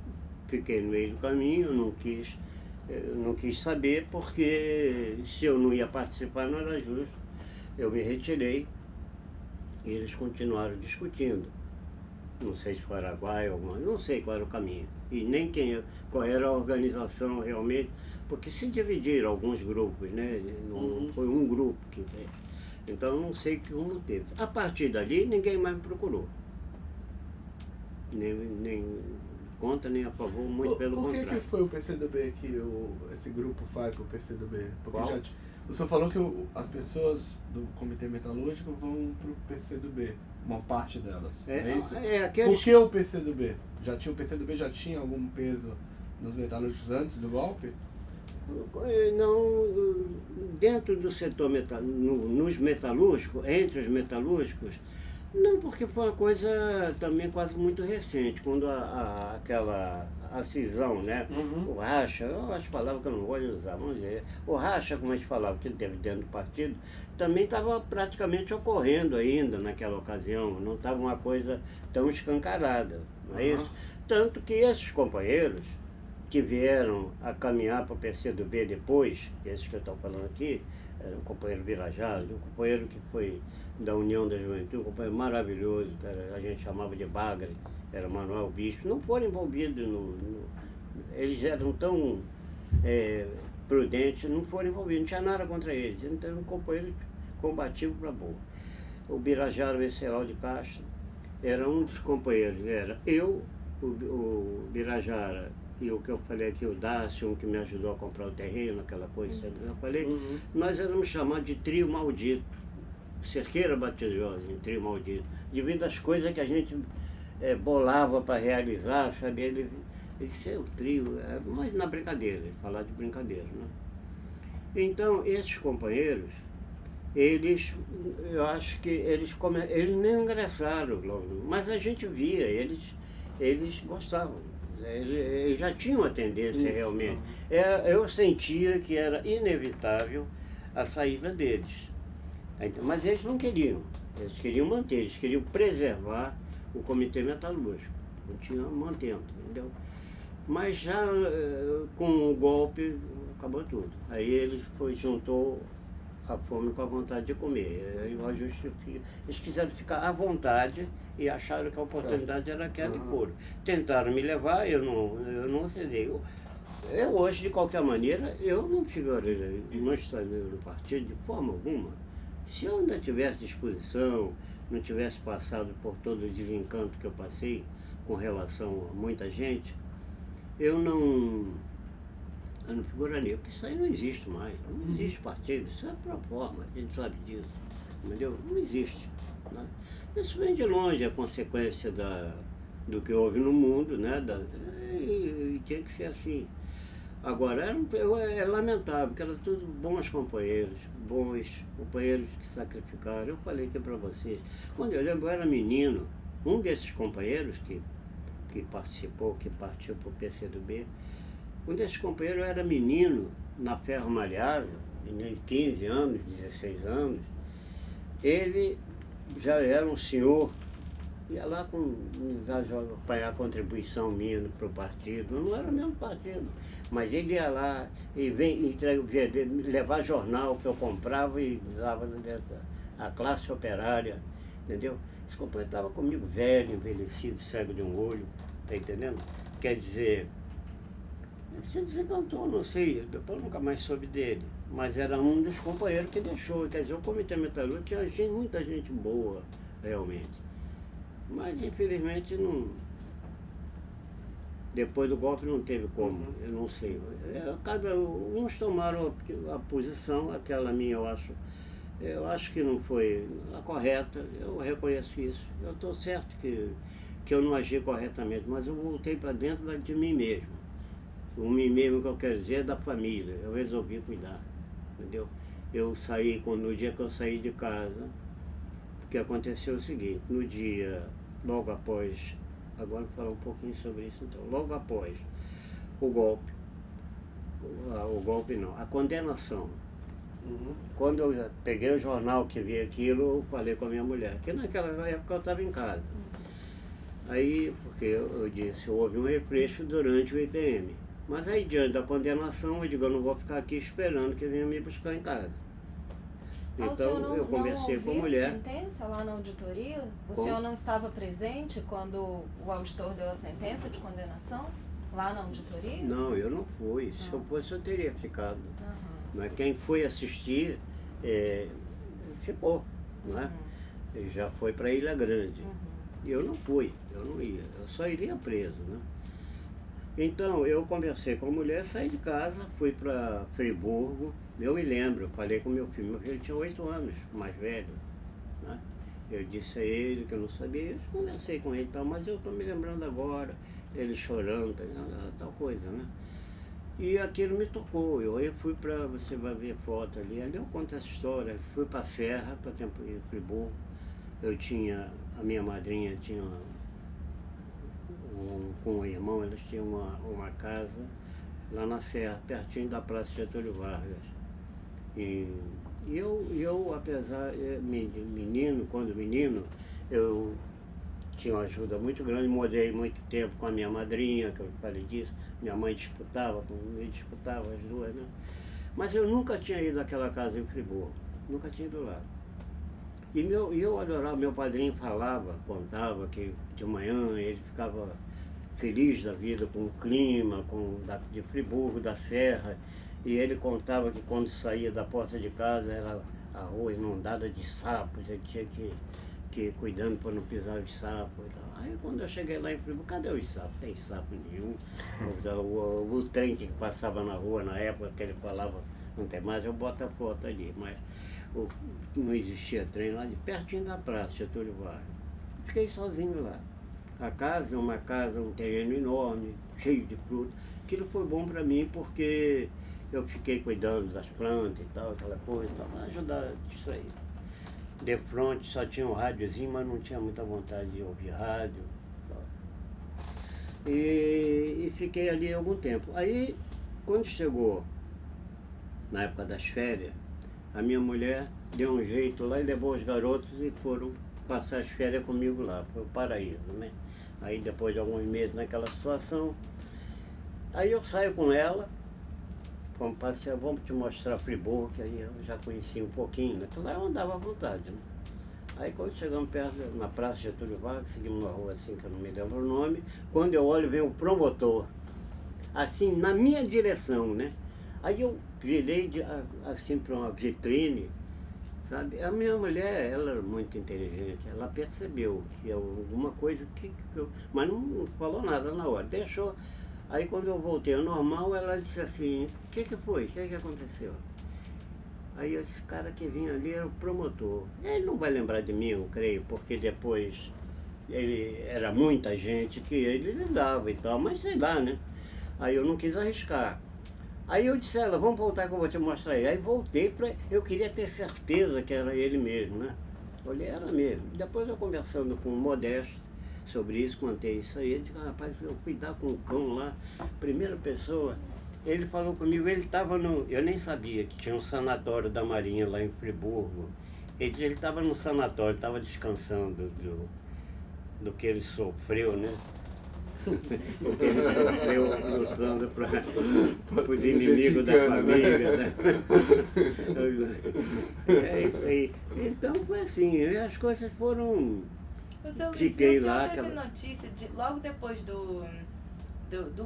fiquei no meio do caminho, não quis saber, porque se eu não ia participar não era justo. Eu me retirei e eles continuaram discutindo. Não sei se foi Araguaia ou não sei qual era o caminho. E nem qual era a organização realmente, porque se dividiram alguns grupos, né? Não foi um grupo que fez. Então não sei que rumo teve. A partir dali ninguém mais me procurou. Nem contra, nem a favor, muito pelo contrário. Por que foi o PCdoB que esse grupo vai para o PCdoB? Porque Qual? o senhor falou que as pessoas do Comitê Metalúrgico vão para o PCdoB, uma parte delas, é isso? Aqueles... Por que o PCdoB? O PCdoB já tinha algum peso nos metalúrgicos antes do golpe? Não, dentro do setor nos metalúrgicos, entre os metalúrgicos, não, porque foi uma coisa também quase muito recente, quando aquela cisão, né? O racha, as palavras que eu não vou usar, vamos dizer, o racha, como a gente falava, que ele teve dentro do partido, também estava praticamente ocorrendo ainda naquela ocasião, não estava uma coisa tão escancarada, não é isso? Tanto que esses companheiros que vieram a caminhar para o PCdoB depois, esses que eu estou falando aqui, era um companheiro Birajara, um companheiro que foi da União da Juventude, um companheiro maravilhoso, a gente chamava de Bagre, era Manuel Bispo, não foram envolvidos eles eram tão prudentes, não foram envolvidos, não tinha nada contra eles, então eram companheiros combativos para boa. O Birajara Venceslau de Castro era um dos companheiros, era eu, o Birajara, e o que eu falei aqui, o Dácio, um que me ajudou a comprar o terreno, aquela coisa que eu falei, nós éramos chamados de trio maldito, Cerqueira Batizosa, em trio maldito, devido às coisas que a gente bolava para realizar, sabe? Ele disse, é o trio, mas na brincadeira, falar de brincadeira, né? Então, esses companheiros, eu acho que eles nem ingressaram logo, mas a gente via, eles gostavam. Eles já tinham a tendência realmente. Eu sentia que era inevitável a saída deles. Mas eles não queriam. Eles queriam manter, eles queriam preservar o Comitê Metalúrgico. Continuam mantendo, entendeu? Mas já com o golpe acabou tudo. Aí eles juntou a fome com a vontade de comer. Eles quiseram ficar à vontade e acharam que a oportunidade era aquela e foram. Tentaram me levar, eu não cedei. Eu hoje, de qualquer maneira, eu não estaria no partido de forma alguma. Se eu ainda tivesse disposição, não tivesse passado por todo o desencanto que eu passei com relação a muita gente, eu não figuraria, porque isso aí não existe mais. Não existe partido, isso é pro forma, a gente sabe disso. entendeu? Não existe. Né? Isso vem de longe, é consequência do que houve no mundo, né? E tinha que ser assim. Agora, é lamentável, porque eram todos bons companheiros que sacrificaram. Eu falei aqui para vocês, quando eu lembro, eu era menino, um desses companheiros que participou, que partiu para o PCdoB, um desses companheiros era menino na Ferro Maleável, de 15 anos, 16 anos. Ele já era um senhor, ia lá pagar contribuição minha para o partido, não era o mesmo partido, mas ele ia lá e levar jornal que eu comprava e dava a classe operária, entendeu? Esse companheiro estava comigo velho, envelhecido, cego de um olho, tá entendendo? Quer dizer, ele se desencantou, não sei, depois nunca mais soube dele, mas era um dos companheiros que deixou, quer dizer, o Comitê Metalúrgico tinha muita gente boa, realmente. Mas infelizmente não. Depois do golpe não teve como, eu não sei. Uns tomaram a posição, aquela minha eu acho que não foi a correta, eu reconheço isso. Eu estou certo que eu não agi corretamente, mas eu voltei para dentro de mim mesmo. O mim mesmo que eu quero dizer é da família, eu resolvi cuidar, entendeu? Eu saí, no dia que eu saí de casa, porque aconteceu o seguinte, no dia, logo após, agora vou falar um pouquinho sobre isso então, logo após o golpe não, a condenação. Quando eu peguei o jornal que vi aquilo, eu falei com a minha mulher, que naquela época eu estava em casa. Aí, porque eu disse, houve um refresco durante o IPM. Mas aí, diante da condenação, eu digo, eu não vou ficar aqui esperando que venha me buscar em casa. Então, eu conversei com a mulher. Não sentença lá na auditoria? O senhor não estava presente quando o auditor deu a sentença de condenação? Lá na auditoria? Não, eu não fui. Se eu fosse, eu teria ficado. Mas quem foi assistir, ficou, não é? Ele já foi para Ilha Grande. E eu não fui, eu não ia. Eu só iria preso, né? Então, eu conversei com a mulher, saí de casa, fui para Friburgo. Eu me lembro, falei com meu filho tinha 8 anos, mais velho, né? Eu disse a ele que eu não sabia, eu conversei com ele e tal, mas eu estou me lembrando agora, ele chorando, tal coisa, né? E aquilo me tocou, eu fui para, você vai ver foto ali eu conto essa história, fui para a Serra, para Friburgo, a minha madrinha tinha com o irmão, eles tinham uma casa lá na Serra, pertinho da Praça Getúlio Vargas. E eu apesar de menino, eu tinha uma ajuda muito grande, morei muito tempo com a minha madrinha, que eu falei disso, minha mãe disputava as duas, né? Mas eu nunca tinha ido àquela casa em Friburgo, nunca tinha ido lá. E eu adorava, meu padrinho contava que de manhã ele ficava feliz da vida com o clima, de Friburgo, da Serra, e ele contava que quando saía da porta de casa era a rua inundada de sapos, ele tinha que ir cuidando para não pisar os sapos e tal. Aí quando eu cheguei lá em Friburgo, cadê os sapos? Não tem sapo nenhum. O trem que passava na rua na época que ele falava, não tem mais, eu boto a foto ali, mas não existia trem lá, de pertinho da praça, Getúlio Vargas. Fiquei sozinho lá. A casa, um terreno enorme, cheio de fruta. Aquilo foi bom para mim porque eu fiquei cuidando das plantas e tal, aquela coisa, para ajudar a distrair. De frente só tinha um rádiozinho, mas não tinha muita vontade de ouvir rádio. E fiquei ali algum tempo. Aí, quando chegou na época das férias, a minha mulher deu um jeito lá e levou os garotos e foram passar as férias comigo lá, foi o paraíso, né? Aí depois de alguns meses naquela situação, aí eu saio com ela, vamos passear, vamos te mostrar Friburgo, que aí eu já conheci um pouquinho, né? Lá eu andava à vontade, né? Aí quando chegamos perto, na Praça Getúlio Vargas, seguimos uma rua assim, que eu não me lembro o nome, quando eu olho vem um promotor, assim, na minha direção, né? Aí eu virei assim para uma vitrine, sabe? A minha mulher, ela era muito inteligente, ela percebeu que alguma coisa mas não falou nada na hora, deixou. Aí quando eu voltei ao normal, ela disse assim, o que foi? O que aconteceu? Aí esse cara que vinha ali era o promotor. Ele não vai lembrar de mim, eu creio, porque depois ele era muita gente que ele lidava e tal, mas sei lá, né? Aí eu não quis arriscar. Aí eu disse a ela, vamos voltar que eu vou te mostrar ele. Aí voltei para. Eu queria ter certeza que era ele mesmo, né? Olhei, era mesmo. Depois eu conversando com o Modesto sobre isso, contei isso aí, ele disse, rapaz, eu fui dar com o cão lá, primeira pessoa. Ele falou comigo, ele estava no. Eu nem sabia que tinha um sanatório da Marinha lá em Friburgo. Ele disse, ele estava no sanatório, estava descansando do que ele sofreu, né? Do que ele sofreu lutando para os inimigos da família. Né? É isso aí. Então foi assim, as coisas foram. Fiquei lá. O senhor teve notícia, logo depois do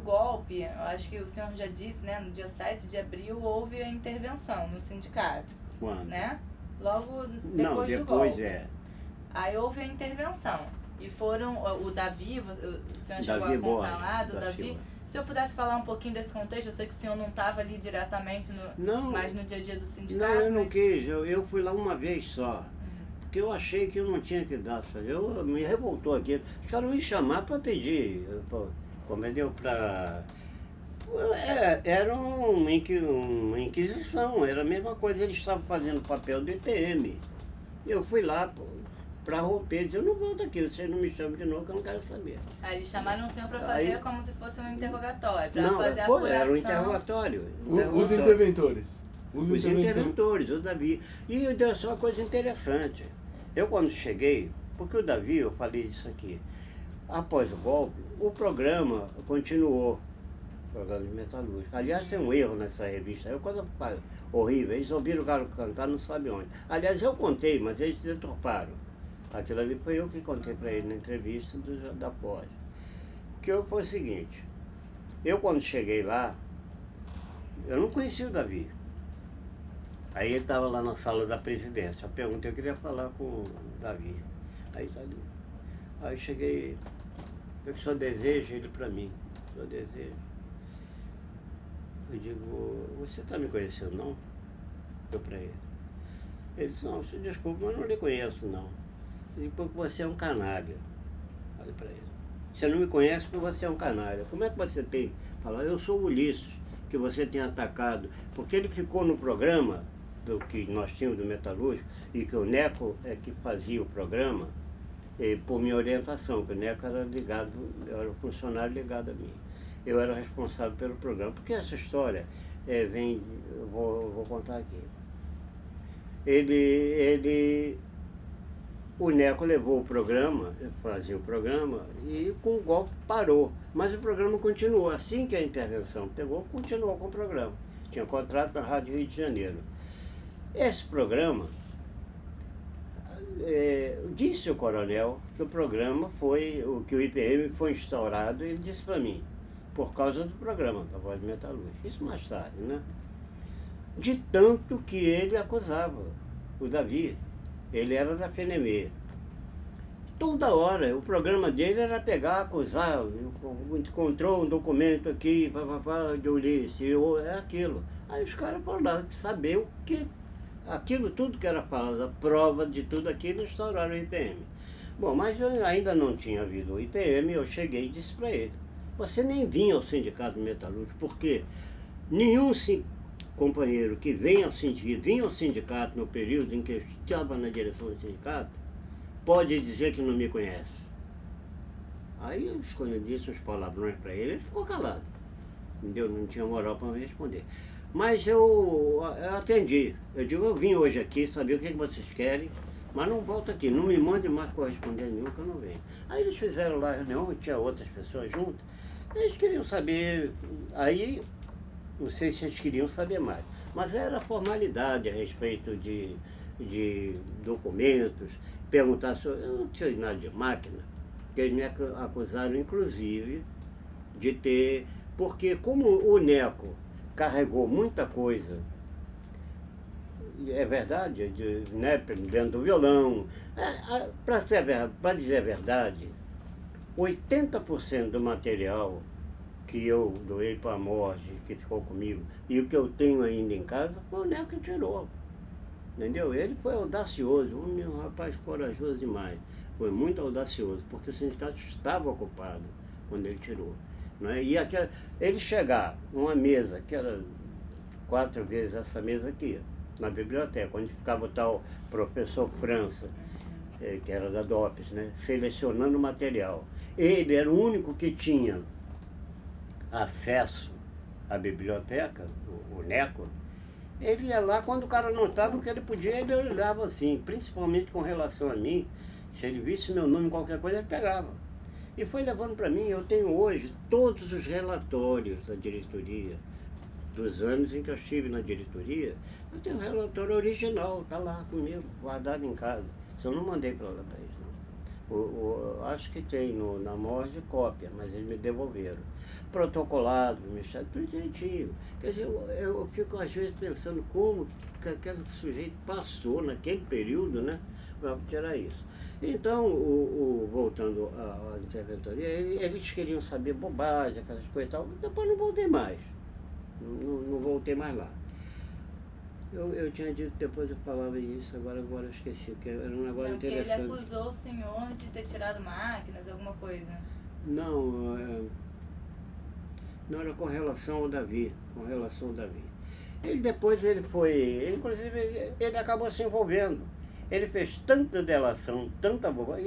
golpe, eu acho que o senhor já disse, né, no dia 7 de abril houve a intervenção no sindicato. Quando? Né? Logo Não, depois do golpe. Depois. Aí houve a intervenção. E foram o Davi, o senhor chegou Davi a contar Borges, lá, do da Davi. Silva. Se o senhor pudesse falar um pouquinho desse contexto, eu sei que o senhor não estava ali diretamente, mas no dia a dia do sindicato. Não, eu não mas... quis, eu fui lá uma vez só. Porque eu achei que eu não tinha que dar, sabe? Me revoltou aqui. Os caras me chamaram para pedir, compreendeu? Era uma inquisição, era a mesma coisa, eles estavam fazendo o papel do IPM. Eu fui lá para romper, disse, eu não volto aqui, vocês não me chamam de novo que eu não quero saber. Aí eles chamaram o senhor para fazer Aí, como se fosse um interrogatório, para não, fazer a apuração. era um interrogatório. Os interventores. Os interventores, o Davi. E deu só uma coisa interessante. Eu quando cheguei, porque o Davi, eu falei disso aqui, após o golpe, o programa continuou. Programa de metalúrgica. Aliás, tem um erro nessa revista. É uma coisa horrível. Eles ouviram o cara cantar, não sabe onde. Aliás, eu contei, mas eles deturparam. Aquilo ali foi eu que contei para ele na entrevista da pós. Que foi o seguinte, eu quando cheguei lá, eu não conhecia o Davi. Aí ele estava lá na sala da presidência. Eu perguntei, eu queria falar com o Davi. Aí tá ali. Aí eu cheguei, eu só desejo ele para mim. Só desejo. Eu digo, você está me conhecendo não? Eu para ele. Ele disse, não, se desculpa, mas eu não lhe conheço não. Eu digo, porque você é um canalha. Falei para ele. Você não me conhece porque você é um canalha. Como é que você tem? Falar, eu sou o Ulisses, que você tem atacado. Porque ele ficou no programa do que nós tínhamos do metalúrgico e que o Neco é que fazia o programa por minha orientação, porque o Neco era ligado, eu era um funcionário ligado a mim. Eu era responsável pelo programa. Porque essa história vem, eu vou contar aqui. O Neco levou o programa, fazia o programa, e com o golpe parou. Mas o programa continuou. Assim que a intervenção pegou, continuou com o programa. Tinha contrato na Rádio Rio de Janeiro. Esse programa, disse o coronel que o programa foi, que o IPM foi instaurado, ele disse para mim, por causa do programa da Voz de Metalúrgica. Isso mais tarde, né? De tanto que ele acusava o Davi. Ele era da FNME. Toda hora, o programa dele era pegar, acusar, encontrou um documento aqui, papapá, de Ulisses, é aquilo. Aí os caras foram lá saber o que, aquilo tudo que era falado, a prova de tudo aquilo, instauraram o IPM. Bom, mas eu ainda não tinha havido o IPM, eu cheguei e disse para ele, você nem vinha ao Sindicato Metalúrgico, porque nenhum companheiro que vinha ao sindicato no período em que eu estava na direção do sindicato, pode dizer que não me conhece. Aí eu, quando eu disse os palavrões para ele, ele ficou calado. Entendeu? Não tinha moral para me responder. Mas eu atendi. Eu digo, eu vim hoje aqui saber o que vocês querem, mas não volto aqui, não me mande mais corresponder nenhum que eu não venho. Aí eles fizeram lá a reunião, tinha outras pessoas juntas, eles queriam saber, aí não sei se eles queriam saber mais, mas era formalidade a respeito de documentos, perguntar se eu não tinha nada de máquina, que eles me acusaram inclusive de ter, porque como o Neco carregou muita coisa, é verdade, né, dentro do violão, para dizer a verdade, 80% do material que eu doei para a morte, que ficou comigo, e o que eu tenho ainda em casa, foi o Neco que tirou. Entendeu? Ele foi audacioso, um rapaz corajoso demais. Foi muito audacioso, porque o sindicato estava ocupado quando ele tirou. Não é? E ele chegar numa mesa, que era 4 vezes essa mesa aqui, na biblioteca, onde ficava o tal professor França, que era da DOPS, né, selecionando material. Ele era o único que tinha acesso à biblioteca, o Neco. Ele ia lá, quando o cara não estava, o que ele podia, ele olhava assim, principalmente com relação a mim. Se ele visse meu nome em qualquer coisa, ele pegava. E foi levando para mim. Eu tenho hoje todos os relatórios da diretoria, dos anos em que eu estive na diretoria. Eu tenho um relatório original, está lá comigo, guardado em casa. Isso eu não mandei para lá para eles, não. Acho que tem na morte cópia, mas eles me devolveram. Protocolado, mexendo, tudo direitinho. Quer dizer, eu fico às vezes pensando como que aquele sujeito passou naquele período, né, para tirar isso. Então, voltando à interventoria, eles queriam saber bobagem, aquelas coisas e tal. Depois não voltei mais. Não voltei mais lá. Eu tinha dito, depois eu falava isso, agora eu esqueci, porque era um negócio interessante. Porque ele acusou o senhor de ter tirado máquinas, alguma coisa. Não, não era com relação ao Davi, Ele depois inclusive ele acabou se envolvendo. Ele fez tanta delação, tanta bobagem,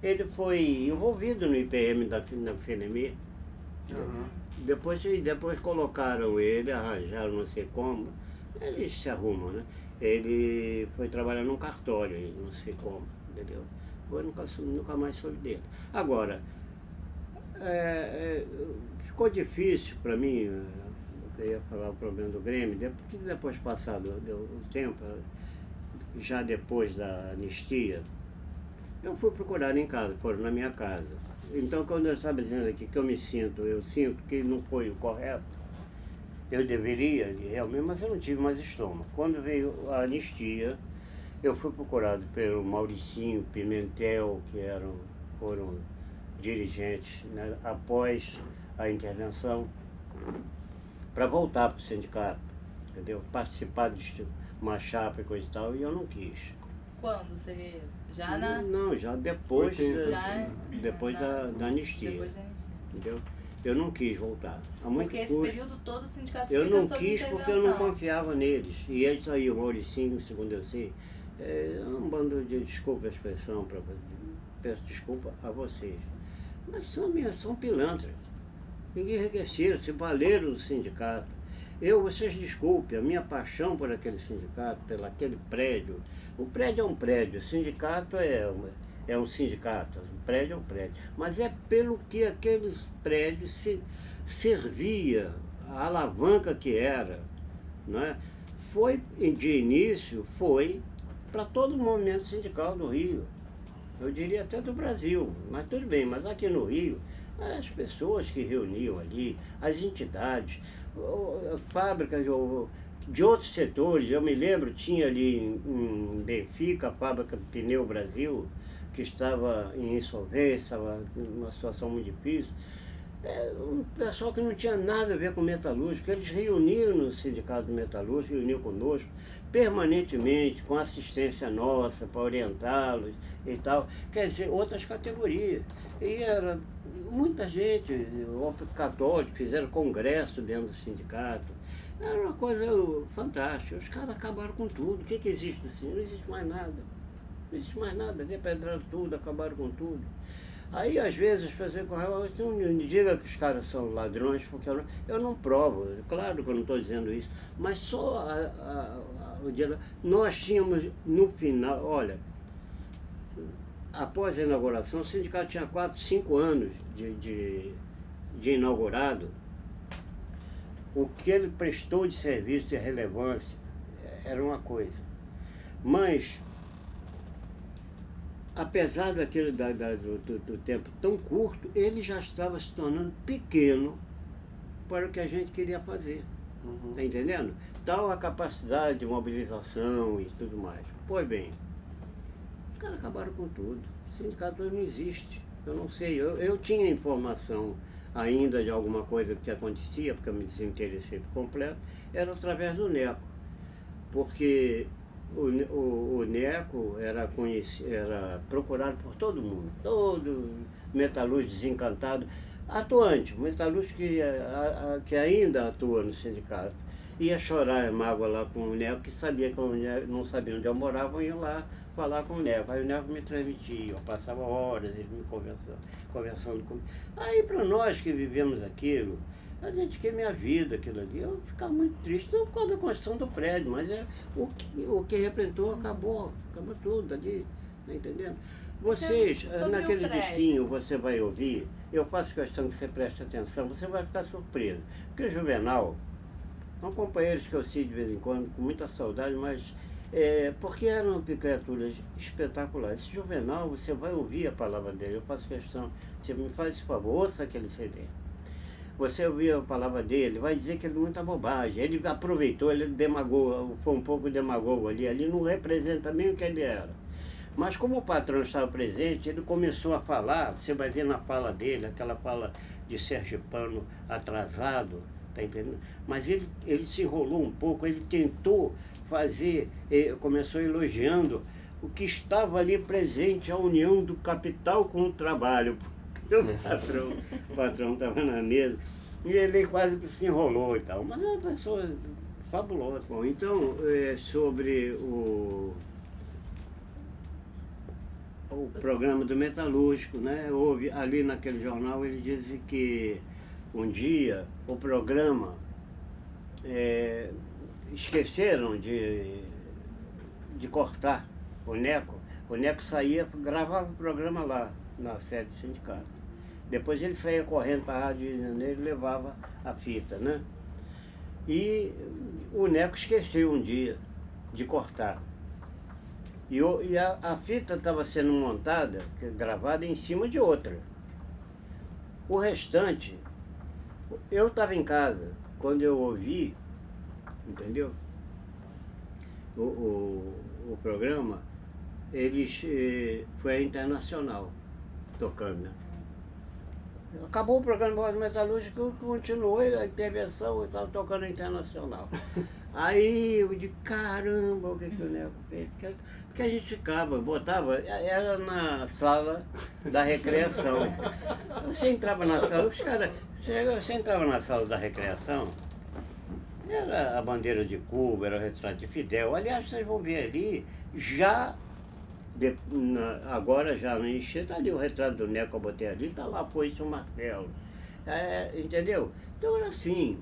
ele foi envolvido no IPM da FNME. Uhum. Depois colocaram ele, arranjaram não sei como, eles se arrumam, né? Ele foi trabalhar num cartório, não sei como, entendeu? Eu nunca mais soube dele. Agora, ficou difícil para mim, eu ia falar o problema do Grêmio, depois passado o tempo, já depois da anistia, eu fui procurar em casa, foram na minha casa. Então, quando eu estava dizendo aqui que eu sinto que não foi o correto, eu deveria, realmente, mas eu não tive mais estômago. Quando veio a anistia, eu fui procurado pelo Mauricinho, Pimentel, que foram dirigentes, né, após a intervenção, para voltar para o sindicato, entendeu? Participar de uma chapa e coisa e tal, e eu não quis. Quando você já na... Não, já depois, depois da anistia. Depois da anistia. Entendeu? Eu não quis voltar. Porque esse período todo o sindicato eu fica não sob quis porque eu não confiava neles. E eles aí, o Mauricinho, segundo eu sei, é um bando de, desculpa a expressão, peço desculpa a vocês. Mas são pilantras. Enriqueceram, se valeram do sindicato. Vocês desculpem, a minha paixão por aquele sindicato, pelo aquele prédio. O prédio é um prédio, o sindicato é um sindicato, o prédio é um prédio. Mas é pelo que aqueles prédios se servia, a alavanca que era, não é? De início, foi para todo o movimento sindical do Rio. Eu diria até do Brasil, mas tudo bem, mas aqui no Rio, as pessoas que reuniam ali, as entidades, fábricas de outros setores, eu me lembro, tinha ali em Benfica, a fábrica Pneu Brasil, que estava em insolvência, estava numa situação muito difícil. Um pessoal que não tinha nada a ver com metalúrgico, eles reuniam no Sindicato Metalúrgico, reuniam conosco permanentemente, com assistência nossa, para orientá-los e tal. Quer dizer, outras categorias. E era muita gente, católicos, fizeram congresso dentro do sindicato. Era uma coisa fantástica. Os caras acabaram com tudo. O que existe assim? Não existe mais nada. Não existe mais nada. Depedraram tudo, acabaram com tudo. Aí, às vezes, as pessoas não diga que os caras são ladrões, porque eu não provo. Claro que eu não estou dizendo isso. Mas só nós tínhamos, no final, olha, após a inauguração, o sindicato tinha 4, 5 anos de inaugurado. O que ele prestou de serviço de relevância era uma coisa. Mas, apesar daquele do tempo tão curto, ele já estava se tornando pequeno para o que a gente queria fazer. Uhum. Está entendendo? Tal a capacidade de mobilização e tudo mais. Pois bem, os caras acabaram com tudo. O sindicato hoje não existe. Eu não sei. Eu tinha informação ainda de alguma coisa que acontecia, porque eu me desinteressei por completo, era através do Neco. Porque o Neco era procurado por todo mundo, todo metalúrgico desencantado, atuante, metalúrgico que ainda atua no sindicato. Ia chorar a mágoa lá com o Neco, que sabia que eu não sabia onde eu morava, ia lá falar com o Neco. Aí o Neco me transmitia, eu passava horas, ele me conversando comigo. Aí para nós que vivemos aquilo, a gente quer minha vida, aquilo ali, eu ficava muito triste, não por causa da construção do prédio, mas o que representou acabou tudo ali, tá entendendo? Vocês, Sobre naquele o prédio. disquinho, você vai ouvir, eu faço questão que você preste atenção, você vai ficar surpreso. Porque o Juvenal, são companheiros que eu cito de vez em quando, com muita saudade, mas porque eram criaturas espetaculares. Esse Juvenal, você vai ouvir a palavra dele, eu faço questão, você me faz esse favor, ouça aquele CD. Você ouvir a palavra dele, vai dizer que ele é muita bobagem. Ele aproveitou, ele demagou, foi um pouco demagogo ali não representa nem o que ele era. Mas como o patrão estava presente, ele começou a falar, você vai ver na fala dele, aquela fala de sergipano atrasado, tá entendendo? Mas ele se enrolou um pouco, ele tentou fazer, começou elogiando o que estava ali presente, a união do capital com o trabalho. O patrão estava na mesa e ele quase que se enrolou e tal, mas é uma pessoa fabulosa. Bom, então, sobre o programa do metalúrgico, né? Houve ali naquele jornal, ele disse que um dia o programa esqueceram de cortar o Neco. O Neco saía, gravava o programa lá na sede do sindicato. Depois ele saía correndo para a Rádio Rio de Janeiro e levava a fita, né? E o Neco esqueceu um dia de cortar. E a fita estava sendo montada, gravada em cima de outra. O restante, eu estava em casa, quando eu ouvi, entendeu? O programa, foi a Internacional tocando, né? Acabou o programa Voz Metalúrgica, continuou a intervenção e estava tocando a Internacional. Aí eu disse, caramba, o que o Neco fez? Porque a gente ficava, botava, era na sala da recreação. Você entrava na sala, os caras, você entrava na sala da recreação, era a bandeira de Cuba, era o retrato de Fidel. Aliás, vocês vão ver ali, agora já no enchente, está ali o retrato do Neco, eu botei ali, está lá, pôs-se um martelo. Entendeu? Então era assim,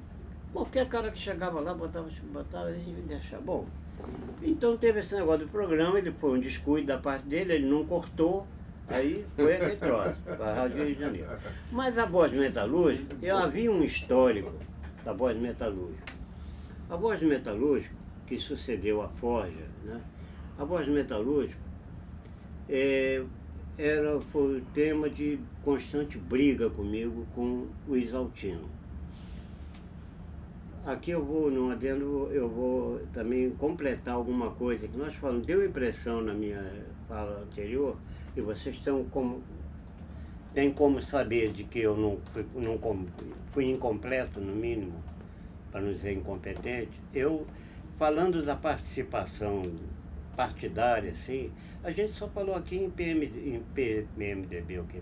qualquer cara que chegava lá, botava a gente deixava. Bom, então teve esse negócio do programa, ele foi um descuido da parte dele, ele não cortou, aí foi aquele troço, para a Rádio Rio de Janeiro. Mas a Voz Metalúrgica, havia um histórico da Voz Metalúrgica. A Voz Metalúrgica, que sucedeu a Forja, né? A Voz Metalúrgica foi o tema de constante briga comigo com o Isaltino. Aqui eu vou, no adendo, eu vou também completar alguma coisa que nós falamos, deu impressão na minha fala anterior, e vocês têm como saber de que eu não fui incompleto, no mínimo, para não dizer incompetente. Eu, falando da participação partidária, assim, a gente só falou aqui em PMDB,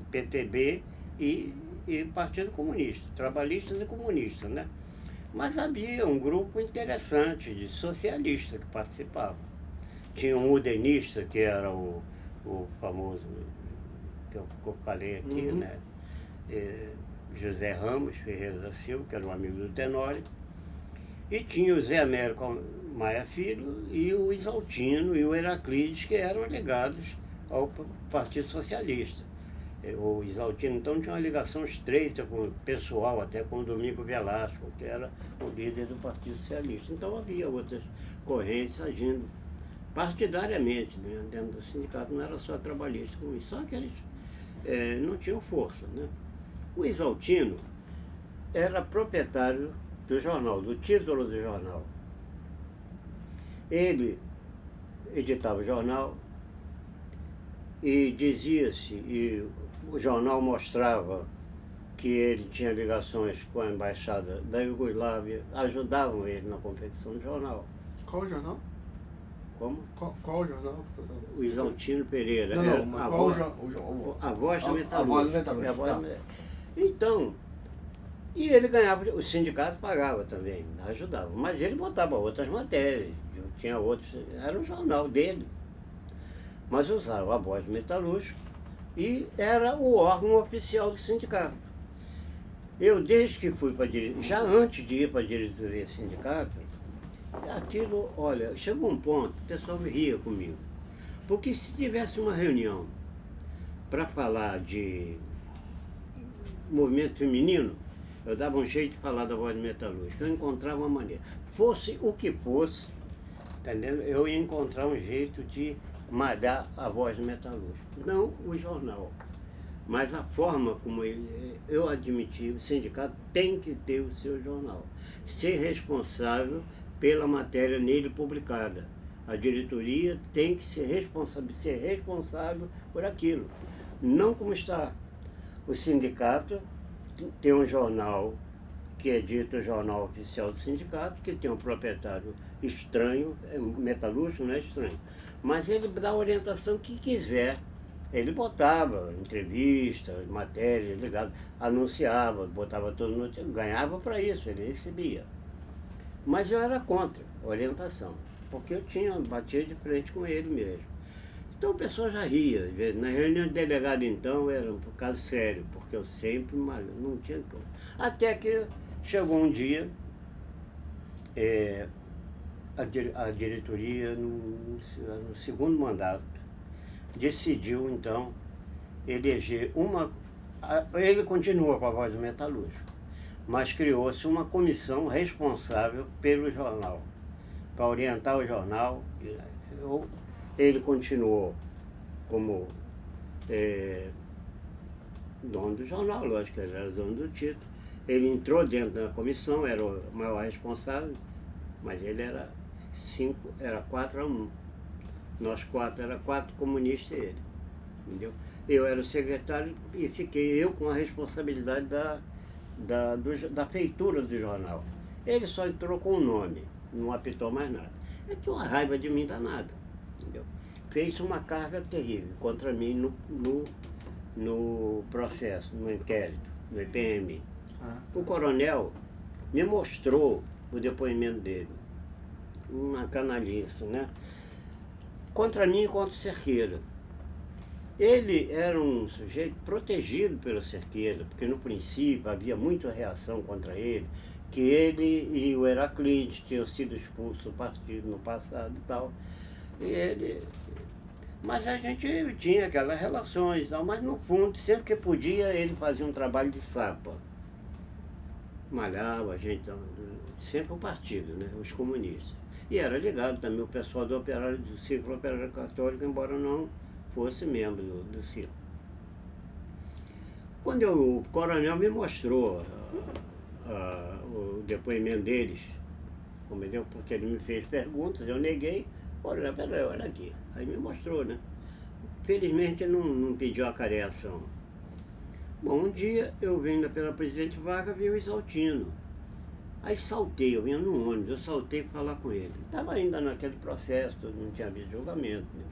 PTB e Partido Comunista, trabalhistas e comunistas, né? Mas havia um grupo interessante de socialistas que participavam. Tinha um udenista, que era o famoso, que eu falei aqui, né? José Ramos Ferreira da Silva, que era um amigo do Tenório. E tinha o Zé Américo Maia Filho e o Isaltino e o Heraclides, que eram ligados ao Partido Socialista. O Isaltino, então, tinha uma ligação estreita com o pessoal, até com o Domingos Velasco, que era o líder do Partido Socialista. Então havia outras correntes agindo partidariamente, né, dentro do sindicato, não era só trabalhista com isso, só que eles não tinham força, né? O Isaltino era proprietário do jornal, do título do jornal. Ele editava o jornal e dizia-se, e o jornal mostrava que ele tinha ligações com a embaixada da Iugoslávia, ajudavam ele na confecção do jornal. Qual o jornal? Como? Qual jornal que você está falando? O Isaltino Pereira. Não, mas qual a Voz da A Metalúrgica. Voz da Metalúrgica, É a Voz tá. da- Então, e ele ganhava, o sindicato pagava também, ajudava. Mas ele botava outras matérias, tinha outros, era um jornal dele. Mas usava a Voz Metalúrgica e era o órgão oficial do sindicato. Eu, desde que fui para a diretoria, já antes de ir para a diretoria do sindicato, aquilo, olha, chegou um ponto, o pessoal ria comigo. Porque se tivesse uma reunião para falar de movimento feminino, eu dava um jeito de falar da Voz Metalúrgica, eu encontrava uma maneira. Fosse o que fosse, entendeu? Eu ia encontrar um jeito de malhar a Voz Metalúrgica. Não o jornal, mas a forma como eu admiti, o sindicato tem que ter o seu jornal. Ser responsável pela matéria nele publicada. A diretoria tem que ser responsável por aquilo. Não como está. O sindicato tem um jornal que é dito jornal oficial do sindicato, que tem um proprietário estranho, metalúrgico não é estranho, mas ele dá a orientação que quiser. Ele botava entrevistas, matérias ligadas, anunciava, botava todo no... ganhava para isso, ele recebia. Mas eu era contra a orientação, porque eu batia de frente com ele mesmo. Então o pessoal já ria, às vezes. Na reunião de delegado, então, era um caso sério, porque eu sempre não tinha como. Até que chegou um dia, a diretoria, no segundo mandato, decidiu, então, eleger ele continua com a Voz do Metalúrgico, mas criou-se uma comissão responsável pelo jornal, para orientar o jornal. Ele continuou como dono do jornal, lógico, ele era dono do título. Ele entrou dentro da comissão, era o maior responsável, mas ele era 4-1. Nós era 4 comunistas e ele, entendeu? Eu era o secretário e fiquei eu com a responsabilidade da feitura do jornal. Ele só entrou com o nome, não apitou mais nada. Ele tinha uma raiva de mim danada, entendeu? Fez uma carga terrível contra mim no processo, no inquérito, no IPM. O coronel me mostrou o depoimento dele, uma canalice, né? Contra mim e contra o Cerqueira. Ele era um sujeito protegido pelo Cerqueira, porque no princípio havia muita reação contra ele, que ele e o Heraclides tinham sido expulsos do partido no passado e tal. Mas a gente tinha aquelas relações, tal, mas no fundo, sempre que podia, ele fazia um trabalho de sapa. Malhava a gente, sempre o partido, né, os comunistas. E era ligado também o pessoal do Círculo Operário Católico, embora não fosse membro do círculo. Quando o coronel me mostrou o depoimento deles, porque ele me fez perguntas, eu neguei, olha aqui. Aí me mostrou, né? Felizmente não pediu acareação. Bom, um dia eu vindo pela Presidente Vargas, vi o Isaltino. Aí saltei, eu vinha no ônibus, eu saltei para falar com ele. Estava ainda naquele processo, não tinha havido julgamento, né?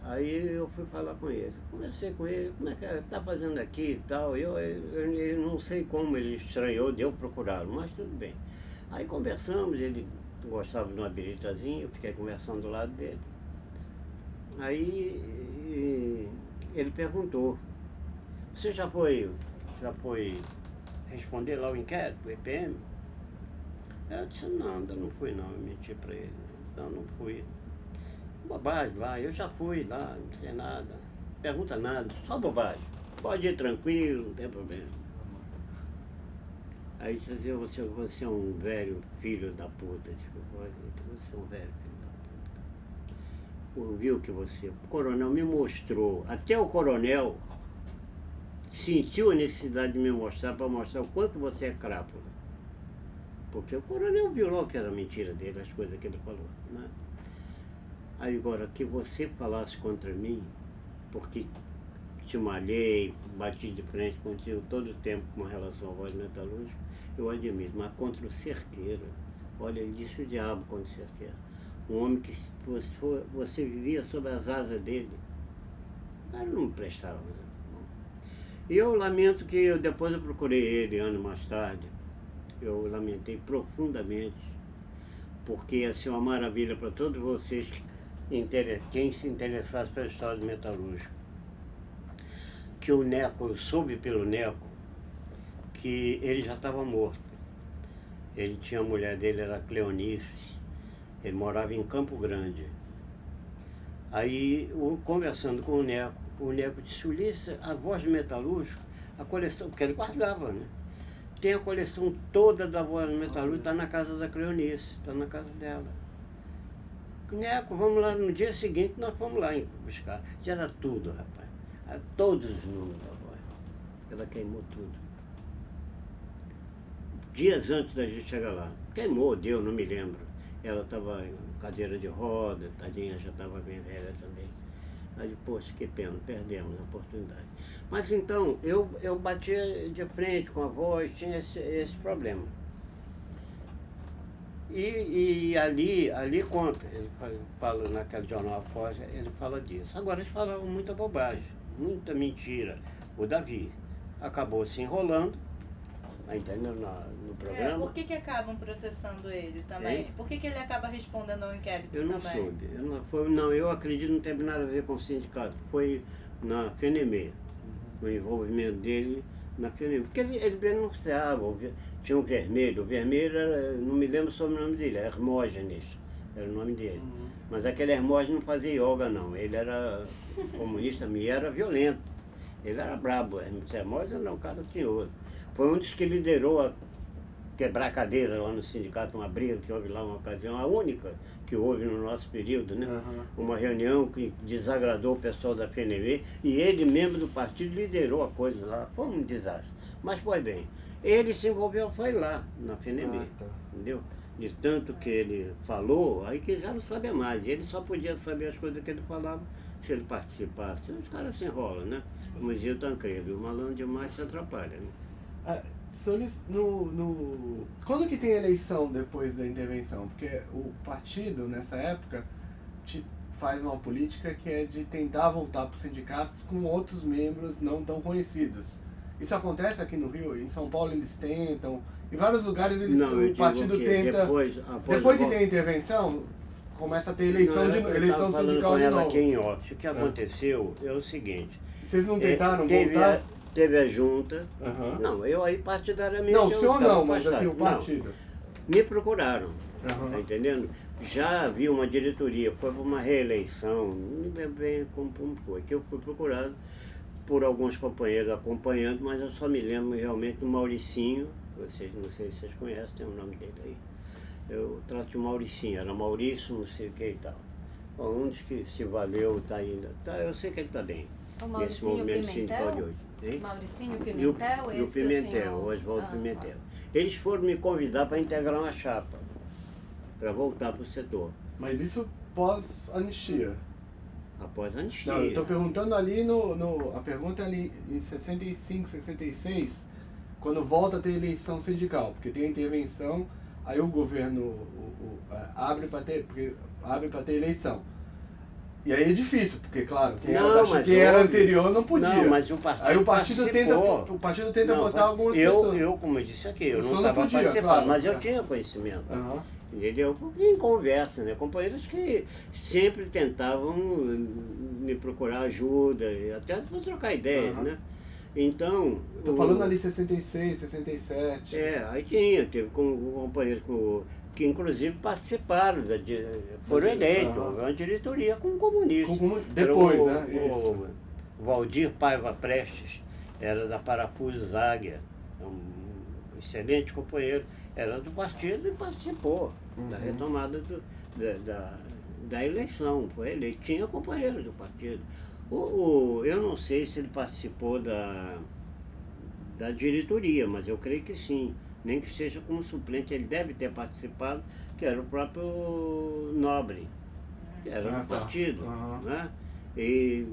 Aí eu fui falar com ele, conversei com ele, como é que está fazendo aqui e tal. Eu não sei como ele estranhou de eu procurá-lo, mas tudo bem. Aí conversamos, ele gostava de uma biritazinha, eu fiquei conversando do lado dele. Aí ele perguntou, você já foi responder lá o inquérito, o EPM? Eu disse, não, ainda não fui não, eu menti para ele, então não fui. Bobagem lá, eu já fui lá, não sei nada, pergunta nada, só bobagem, pode ir tranquilo, não tem problema. Aí dizia, você é um velho filho da puta, desculpa, você é um velho filho da puta. Viu que o coronel me mostrou, até o coronel sentiu a necessidade de me mostrar, para mostrar o quanto você é crápula. Porque o coronel viu logo que era mentira dele, as coisas que ele falou, né? Aí agora, que você falasse contra mim, porque te malhei, bati de frente contigo todo o tempo com relação à Voz Metalúrgica, eu admito, mas contra o Cerqueira, olha, ele disse o diabo contra o Cerqueira. um homem que você vivia sob as asas dele. O cara não prestava. Né? E eu lamento que depois eu procurei ele anos mais tarde. Eu lamentei profundamente, porque ia ser uma maravilha para todos vocês, quem se interessasse pela história do metalúrgico. Que o Neco, eu soube pelo Neco, que ele já estava morto. Ele tinha a mulher dele, era Cleonice, ele morava em Campo Grande. Aí, conversando com o Neco disse: Ulisses, a voz do metalúrgico, a coleção, porque ele guardava, né? Tem a coleção toda da voz do metalúrgico, está na casa da Cleonice, está na casa dela. Neco, vamos lá, no dia seguinte nós fomos lá buscar. Já era tudo, rapaz. Era todos os números da voz. Ela queimou tudo. Dias antes da gente chegar lá. Queimou, deu, não me lembro. Ela estava em cadeira de roda, tadinha, já estava bem velha também. Aí, poxa, que pena, perdemos a oportunidade. Mas então, eu batia de frente com a voz, tinha esse problema. E ali conta, ele fala naquele jornal Foz, ele fala disso. Agora eles falavam muita bobagem, muita mentira. O Davi acabou se enrolando, entendeu, no programa. Por que acabam processando ele também? Por que ele acaba respondendo ao inquérito também? Eu não soube. Eu acredito que não teve nada a ver com o sindicato. Foi na FENEME, o envolvimento dele na FENEME. Porque ele denunciava, tinha um vermelho. O vermelho era, não me lembro sobre o nome dele, era Hermógenes, era o nome dele. Mas aquele Hermógenes não fazia yoga, não. Ele era comunista e era violento. Ele era brabo. Hermógenes era um cara tinhoso. Foi um dos que liderou a quebrar a cadeira lá no sindicato, uma briga que houve lá, uma ocasião, a única que houve no nosso período, né? Uma reunião que desagradou o pessoal da FNV e ele, membro do partido, liderou a coisa lá. Foi um desastre. Mas foi bem. Ele se envolveu, foi lá, na FNV, entendeu? De tanto que ele falou, aí quiseram saber mais. E ele só podia saber as coisas que ele falava se ele participasse. Os caras se enrolam, né? Como dizia o Tancredo, o malandro demais se atrapalha, né? Quando que tem eleição depois da intervenção? Porque o partido, nessa época, faz uma política que é de tentar voltar para os sindicatos com outros membros não tão conhecidos. Isso acontece aqui no Rio, em São Paulo eles tentam, em vários lugares o partido tenta... Depois que tem a intervenção, começa a ter eleição sindical de novo. Aqui em off. O que aconteceu é o seguinte... Vocês não tentaram voltar? Teve a junta. Não, eu aí partidariamente... Não, o senhor não, mas assim, o partido. Não, me procuraram, tá entendendo? Já havia uma diretoria, foi para uma reeleição, não me lembro bem como foi, que eu fui procurado por alguns companheiros acompanhando, mas eu só me lembro realmente do Mauricinho, não sei se vocês conhecem, tem o nome dele aí. Eu trato de Mauricinho, era Maurício, não sei o que e tal. Um dos que se valeu, tá ainda. Eu sei que ele está bem. O Mauricinho Pimentel? De hoje. Hein? Mauricinho Pimentel? E o Pimentel, o Oswaldo Pimentel. Eles foram me convidar para integrar uma chapa, para voltar para o setor. Mas isso pós-anistia? Após a anistia. Não, eu estou perguntando ali, a pergunta é ali em 65, 66, quando volta a ter eleição sindical, porque tem a intervenção, aí o governo abre para ter eleição. E aí é difícil, porque claro, quem era anterior não podia. Não, mas o partido aí o partido tenta botar algumas pessoas. Eu, como eu disse aqui, eu não estava participando, claro, mas eu tinha conhecimento. Entendeu? Porque em conversa, né? Companheiros que sempre tentavam me procurar ajuda, até para trocar ideias, né? Então... Estou falando ali 66, 67. Aí teve companheiros que inclusive participaram, foram eleitos, uma diretoria com comunistas. Depois, o Valdir Paiva Prestes, era da Parafusos Águia, um excelente companheiro, era do partido e participou da retomada da eleição, foi eleito, tinha companheiros do partido. Eu não sei se ele participou da diretoria, mas eu creio que sim, nem que seja como suplente, ele deve ter participado, que era o próprio Nobre, que era do partido, né? E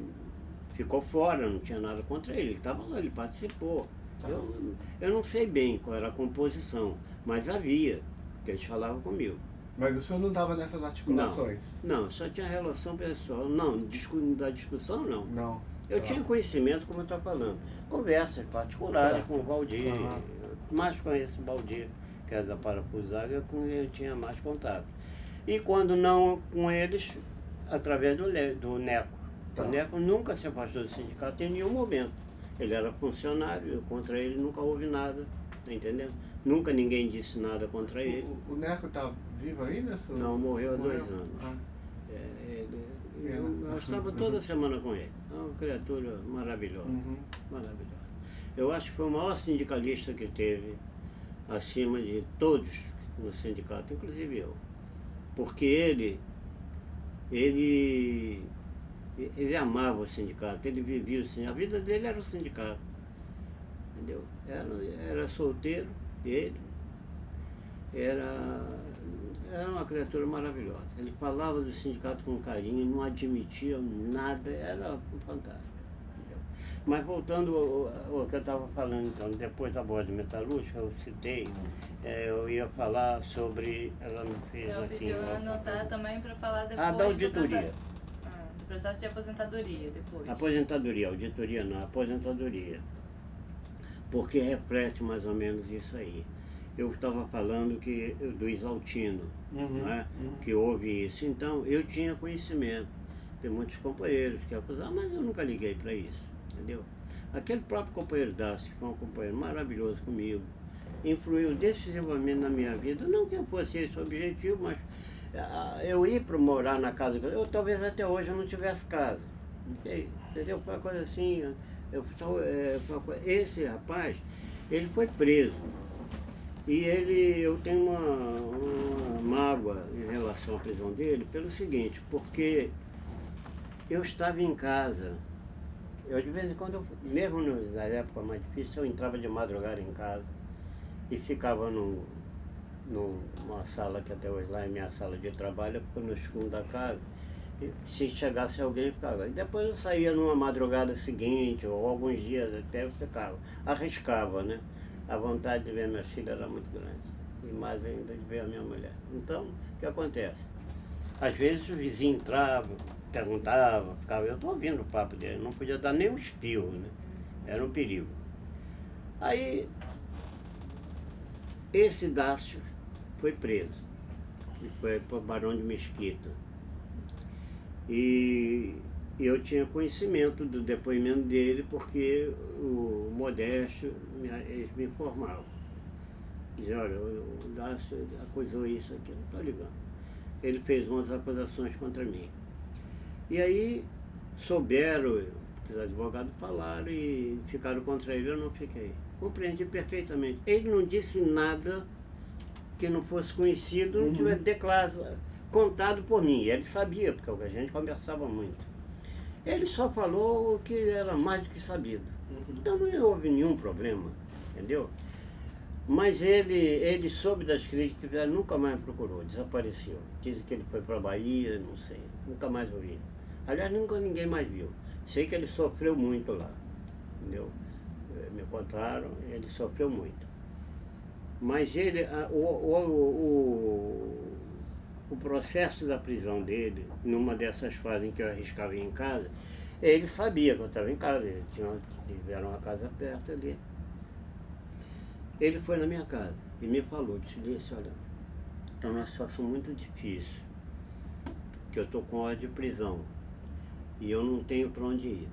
ficou fora, não tinha nada contra ele estava lá, ele participou. Eu não sei bem qual era a composição, mas havia, que eles falavam comigo. Mas o senhor não estava nessas articulações? Não, só tinha relação pessoal. Não, da discussão não. Não. Eu tinha conhecimento, como eu estou falando. Conversas particulares com o Valdir. Mais conheço o Valdir, que era da Parafusaga, com quem eu tinha mais contato. E quando não com eles, através do Neco. Tá. O Neco nunca se afastou do sindicato em nenhum momento. Ele era funcionário, contra ele nunca houve nada, tá entendendo? Nunca ninguém disse nada contra ele. O Neco está vivo ainda? Senhor? Não, morreu há 2 anos. Ah. Eu estava toda semana com ele. É uma criatura maravilhosa. Maravilhosa. Eu acho que foi o maior sindicalista que teve, acima de todos no sindicato, inclusive eu. Porque ele amava o sindicato, ele vivia o sindicato. A vida dele era o sindicato. Entendeu? Era solteiro, ele. Era uma criatura maravilhosa. Ele falava do sindicato com carinho, não admitia nada, era fantástico. Entendeu? Mas voltando ao que eu estava falando, então, depois da borda metalúrgica, eu citei, eu ia falar sobre. Ela me O fez senhor aqui. pediu anotar também para falar depois Da auditoria. do processo de aposentadoria depois. Aposentadoria, auditoria não, aposentadoria. Porque reflete mais ou menos isso aí. Eu estava falando do Isaltino, não é? Que houve isso. Então, eu tinha conhecimento. Tem muitos companheiros que acusavam, mas eu nunca liguei para isso, entendeu? Aquele próprio companheiro Dácio, que foi um companheiro maravilhoso comigo, influiu decisivamente na minha vida. Não que eu fosse esse o objetivo, mas eu ir para morar na casa, talvez até hoje eu não tivesse casa, entendeu? Foi uma coisa assim, esse rapaz, ele foi preso. E eu tenho uma mágoa em relação à prisão dele pelo seguinte, porque eu estava em casa, eu de vez em quando, mesmo na época mais difícil, eu entrava de madrugada em casa e ficava numa sala que até hoje lá é minha sala de trabalho, porque nos fundos da casa, e se chegasse alguém, eu ficava lá. E depois eu saía numa madrugada seguinte, ou alguns dias até, eu ficava, arriscava, né? A vontade de ver minha filha era muito grande, e mais ainda de ver a minha mulher. Então, o que acontece? Às vezes o vizinho entrava, perguntava, ficava, eu estou ouvindo o papo dele, não podia dar nem um espirro, né? Era um perigo. Aí, esse Dácio foi preso, e foi para o Barão de Mesquita. E eu tinha conhecimento do depoimento dele porque o Modesto, eles me informavam. Diziam, olha, o Dácio acusou isso aqui, não estou ligando. Ele fez umas acusações contra mim. E aí souberam, os advogados falaram e ficaram contra ele, eu não fiquei. Compreendi perfeitamente. Ele não disse nada que não fosse conhecido, não tivesse declarado, contado por mim. Ele sabia, porque a gente conversava muito. Ele só falou o que era mais do que sabido. Então não houve nenhum problema, entendeu? Mas ele soube das críticas, nunca mais me procurou, desapareceu. Dizem que ele foi para a Bahia, não sei, nunca mais ouvi. Aliás, nunca ninguém mais viu. Sei que ele sofreu muito lá, entendeu? Me contaram, ele sofreu muito. Mas ele, o processo da prisão dele, numa dessas fases em que eu arriscava ir em casa, ele sabia que eu estava em casa, tiveram uma casa perto ali. Ele foi na minha casa e me falou, disse, olha, está numa situação muito difícil, que eu estou com ordem de prisão e eu não tenho para onde ir.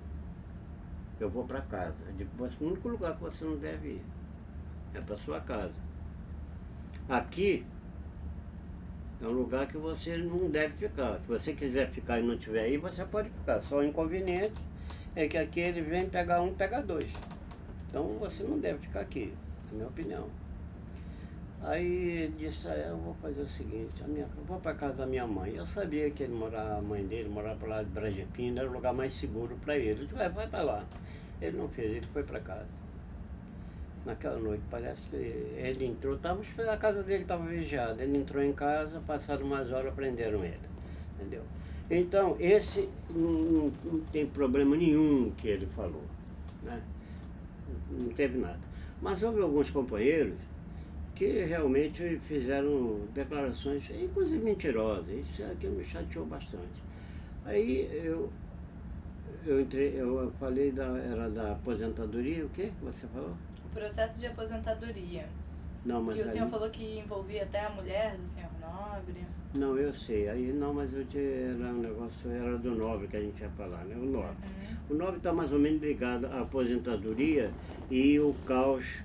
Eu vou para casa. Eu digo, o único lugar que você não deve ir é para sua casa. Aqui é um lugar que você não deve ficar. Se você quiser ficar e não estiver aí, você pode ficar. Só o inconveniente é que aqui ele vem pegar um, pega dois. Então você não deve ficar aqui, na minha opinião. Aí ele disse, eu vou fazer o seguinte, eu vou para casa da minha mãe. Eu sabia que a mãe dele morava para lá de Bragepina, era o lugar mais seguro para ele. Eu disse, vai para lá. Ele não fez, ele foi para casa. Naquela noite, parece que ele entrou, a casa dele estava vigiada, ele entrou em casa, passaram umas horas, prenderam ele, entendeu? Então, esse não tem problema nenhum que ele falou, né? Não teve nada. Mas houve alguns companheiros que realmente fizeram declarações, inclusive mentirosas. Isso aqui me chateou bastante. Aí eu falei era da aposentadoria, o que você falou? O processo de aposentadoria. Não, mas Que o senhor aí- falou que envolvia até a mulher do senhor Nobre. Não, eu sei. Aí não, mas era um negócio, era do Nobre que a gente ia falar, né? O Nobre. Uhum. O Nobre está mais ou menos ligado à aposentadoria e o caos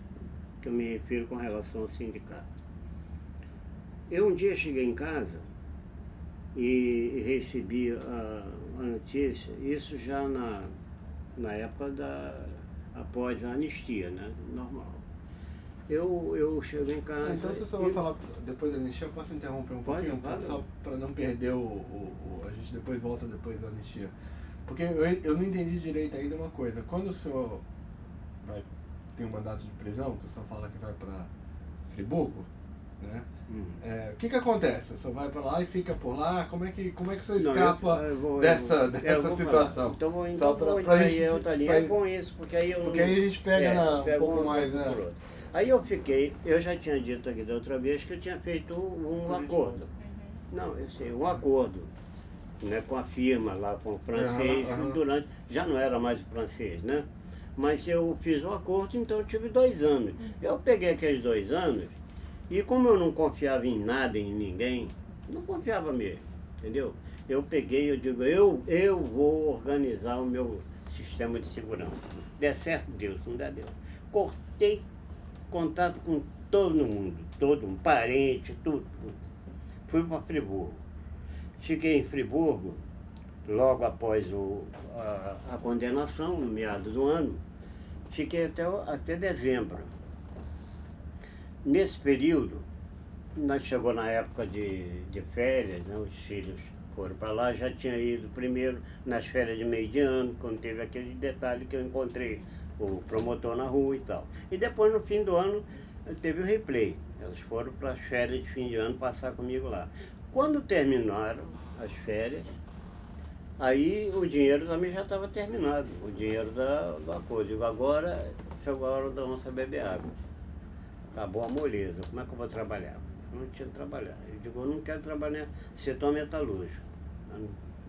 que eu me refiro com relação ao sindicato. Eu um dia cheguei em casa e recebi a notícia, isso já na época após a anistia, né? Normal. Eu chego em casa. Então, se você vai falar depois da anistia, eu posso interromper um Pode, pouquinho? pode. Só para não perder a gente depois volta depois da anistia. Porque eu não entendi direito ainda uma coisa. Quando o senhor tem um mandato de prisão, que o senhor fala que vai para Friburgo, né? O que acontece? O senhor vai para lá e fica por lá? Como é que o senhor Não, escapa eu vou dessa falar. situação? Então Só vou pra entrar gente- em outra linha. pra- É bom isso, porque aí eu Porque aí a gente pega um pego pouco uma mais, coisa né? por outra. Aí eu já tinha dito aqui da outra vez que eu tinha feito um acordo. Não, eu sei, um acordo, né, com a firma lá, com o francês, Aham. durante, já não era mais o francês, né? Mas eu fiz um acordo, então eu tive 2 anos. Eu peguei aqueles 2 anos e como eu não confiava em nada, em ninguém, não confiava mesmo, entendeu? Eu peguei, eu digo, eu vou organizar o meu sistema de segurança. Der certo, Deus, não der, Deus. Cortei contato com todo mundo, parente, tudo. Fui para Friburgo. Fiquei em Friburgo, logo após a condenação, no meado do ano. Fiquei até dezembro. Nesse período, nós chegou na época de férias, né? Os filhos foram para lá, já tinha ido primeiro nas férias de meio de ano, quando teve aquele detalhe que eu encontrei o promotor na rua e tal. E depois, no fim do ano, teve o replay. Elas foram para as férias de fim de ano passar comigo lá. Quando terminaram as férias, aí o dinheiro também já estava terminado, o dinheiro do acordo. Digo, agora chegou a hora da onça beber água. Acabou a moleza, como é que eu vou trabalhar? Eu não tinha que trabalhar. Eu digo, eu não quero trabalhar setor metalúrgico.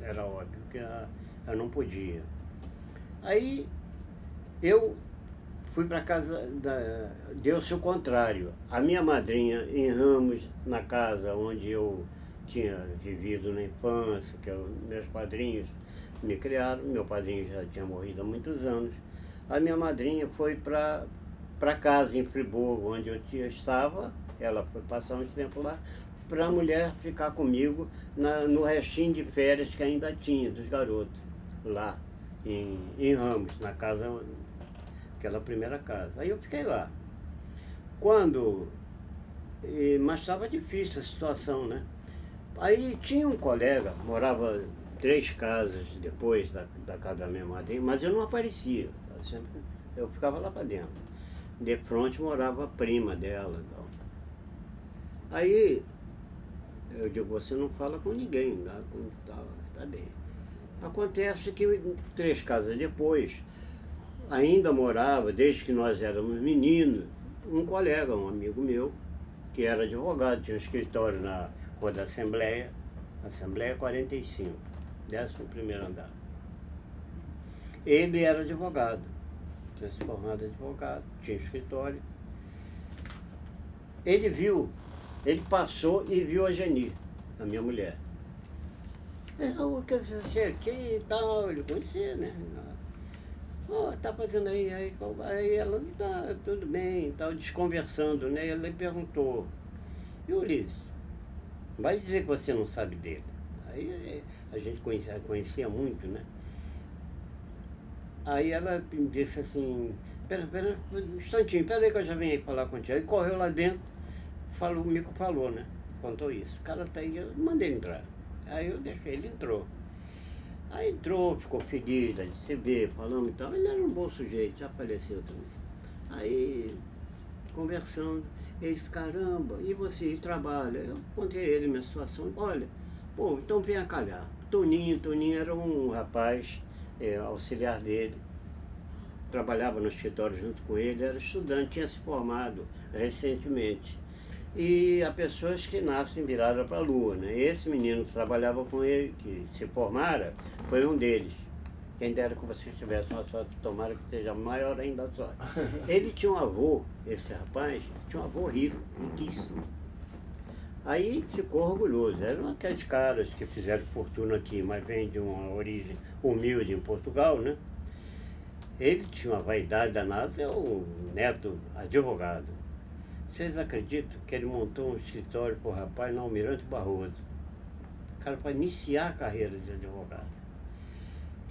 Era óbvio que eu não podia. Aí eu fui para casa, deu-se o contrário. A minha madrinha em Ramos, na casa onde eu tinha vivido na infância, que meus padrinhos me criaram, meu padrinho já tinha morrido há muitos anos, a minha madrinha foi para casa em Friburgo, onde eu estava, ela foi passar uns tempo lá, para a mulher ficar comigo no restinho de férias que ainda tinha dos garotos, lá em Ramos, na casa, aquela primeira casa. Aí eu fiquei lá. Mas estava difícil a situação, né? Aí tinha um colega, morava 3 casas depois da casa da minha madrinha, mas eu não aparecia, eu ficava lá para dentro. De frente morava a prima dela e tal. Aí eu digo, você não fala com ninguém, tá bem. Acontece que 3 casas depois, ainda morava, desde que nós éramos meninos, um colega, um amigo meu, que era advogado, tinha um escritório na Rua da Assembleia 45, 11º andar. Ele era advogado, tinha se formado advogado, tinha escritório. Ele passou e viu a Geni, a minha mulher. O que você aqui e tal, ele conhecia, né? Tá fazendo aí ela, tá, tudo bem, tal, desconversando, né? Ela perguntou, e o Ulisses, vai dizer que você não sabe dele? Aí a gente conhecia muito, né? Aí ela me disse assim, pera, um instantinho, pera aí que eu já venho aí falar contigo. Aí correu lá dentro, o Mico falou, né? Contou isso. O cara tá aí, eu mandei ele entrar. Aí eu deixei, ele entrou. Aí entrou, ficou feliz de se ver, falamos e tal. Ele era um bom sujeito, já faleceu também. Aí, conversando, ele disse, caramba, e você trabalha? Eu contei a ele minha situação. Olha, pô, então venha calhar. Toninho era um rapaz, auxiliar dele. Trabalhava no escritório junto com ele, era estudante, tinha se formado recentemente. e há pessoas que nascem viradas para a lua, né? Esse menino que trabalhava com ele, que se formara, foi um deles. Quem dera que vocês tivessem uma sorte, tomara que seja maior ainda a sorte. Ele tinha um avô, esse rapaz, tinha um avô rico, riquíssimo. Aí ficou orgulhoso. Eram aqueles caras que fizeram fortuna aqui, mas vêm de uma origem humilde em Portugal, né? Ele tinha uma vaidade danada, é um neto advogado. Vocês acreditam que ele montou um escritório para o rapaz no Almirante Barroso? O cara, para iniciar a carreira de advogado.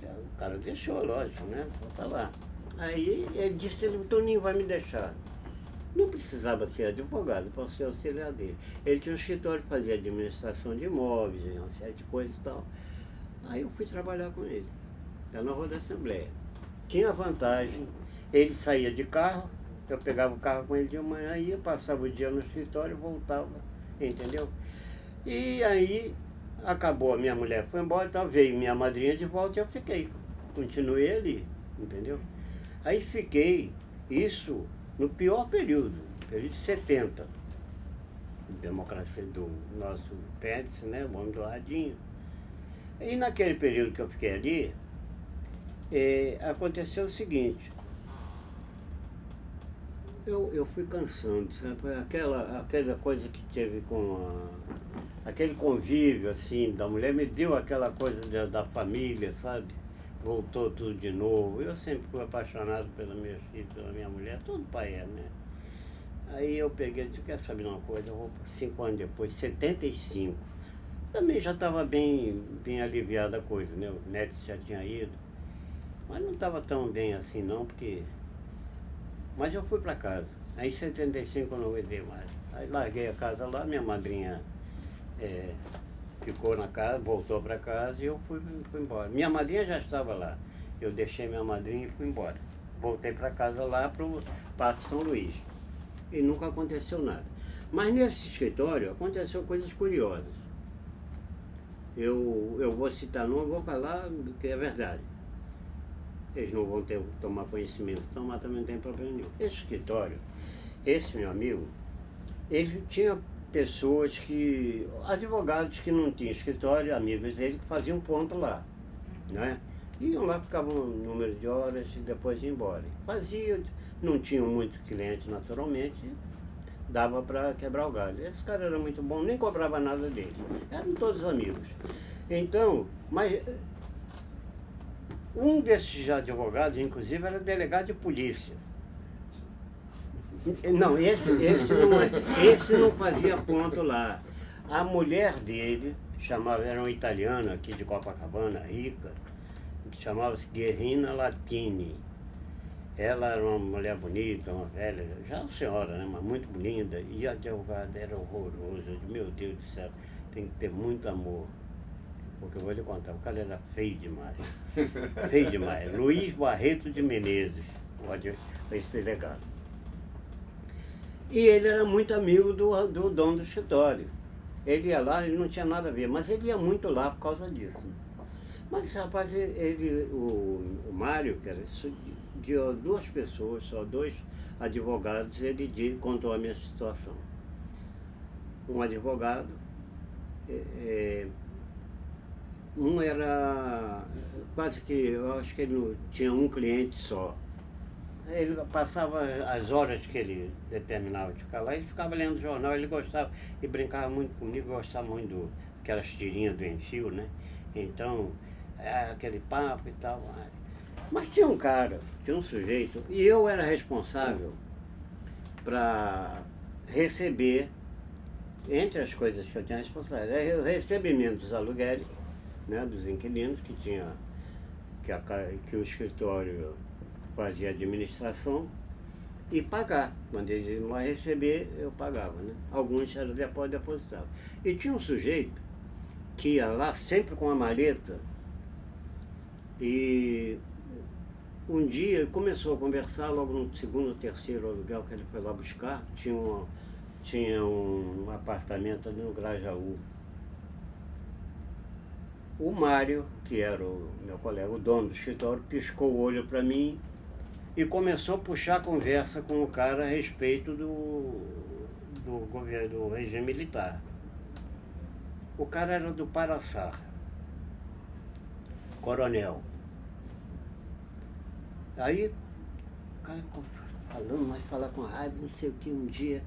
O cara deixou, lógico, né? Para lá. Aí ele disse, o Toninho vai me deixar. Não precisava ser advogado para ser auxiliar dele. Ele tinha um escritório que fazia administração de imóveis, uma série de coisas e tal. Aí eu fui trabalhar com ele, lá na Rua da Assembleia. Tinha vantagem, ele saía de carro, eu pegava o carro com ele de manhã, ia, passava o dia no escritório e voltava, entendeu? E aí acabou, a minha mulher foi embora e tal, veio minha madrinha de volta e eu fiquei. Continuei ali, entendeu? Aí fiquei, isso no pior período de 70, democracia do nosso Pérez, né, o homem do radinho. E naquele período que eu fiquei ali, aconteceu o seguinte, eu fui cansando, sabe? Aquela coisa que teve aquele convívio, assim, da mulher, me deu aquela coisa da família, sabe? Voltou tudo de novo. Eu sempre fui apaixonado pelos meus filhos, pela minha mulher, todo pai é, né? Aí eu peguei e disse, quer saber uma coisa? Eu vou 5 anos depois, 75. Também já estava bem aliviada a coisa, né? O Neto já tinha ido. Mas não estava tão bem assim não, porque... Mas eu fui para casa. Aí em 75 eu não aguentei mais. Aí larguei a casa lá, minha madrinha ficou na casa, voltou para casa e eu fui embora. Minha madrinha já estava lá. Eu deixei minha madrinha e fui embora. Voltei para casa lá para o Parque São Luís. E nunca aconteceu nada. Mas nesse escritório aconteceu coisas curiosas. Eu vou citar, não vou falar que é verdade. Eles não vão tomar conhecimento, tomar também não tem problema nenhum. Esse escritório, esse meu amigo, ele tinha pessoas advogados que não tinham escritório, amigos dele, que faziam ponto lá, né? Iam lá, ficavam um número de horas e depois iam embora. Não tinham muito cliente naturalmente, dava para quebrar o galho. Esse cara era muito bom, nem cobrava nada dele. Eram todos amigos. Então, mas um desses advogados, inclusive, era delegado de polícia. Não, esse não fazia ponto lá. A mulher dele, era uma italiana aqui de Copacabana, rica, que chamava-se Guerrina Latini. Ela era uma mulher bonita, uma velha, já uma senhora, né, mas muito linda, e a advogada era horroroso. Eu disse, meu Deus do céu, tem que ter muito amor. Porque eu vou lhe contar, o cara era feio demais. Feio demais. Luiz Barreto de Menezes, esse delegado. E ele era muito amigo do dono do escritório. Ele ia lá, ele não tinha nada a ver, mas ele ia muito lá por causa disso. Mas esse rapaz, o Mário, que era de 2 pessoas, só 2 advogados, ele contou a minha situação. Um advogado, um era quase que, eu acho que ele tinha um cliente só. Ele passava as horas que ele determinava de ficar lá, ele ficava lendo jornal, ele gostava, e brincava muito comigo, gostava muito daquelas tirinhas do Enfio, né? Então, aquele papo e tal. Mas tinha um sujeito, e eu era responsável para receber, entre as coisas que eu tinha responsabilidade, o recebimento dos aluguéis, né, dos inquilinos, que o escritório fazia administração, e pagar. Quando eles iam lá receber, eu pagava, né? Alguns eram depositavam. E tinha um sujeito que ia lá sempre com a maleta, e um dia começou a conversar, logo no 2º ou 3º aluguel que ele foi lá buscar, tinha um apartamento ali no Grajaú. O Mário, que era o meu colega, o dono do escritório, piscou o olho para mim e começou a puxar a conversa com o cara a respeito do governo, do regime militar. O cara era do Paraçá, coronel. Aí o cara falando, mas falar com raiva, não sei o que, um dia.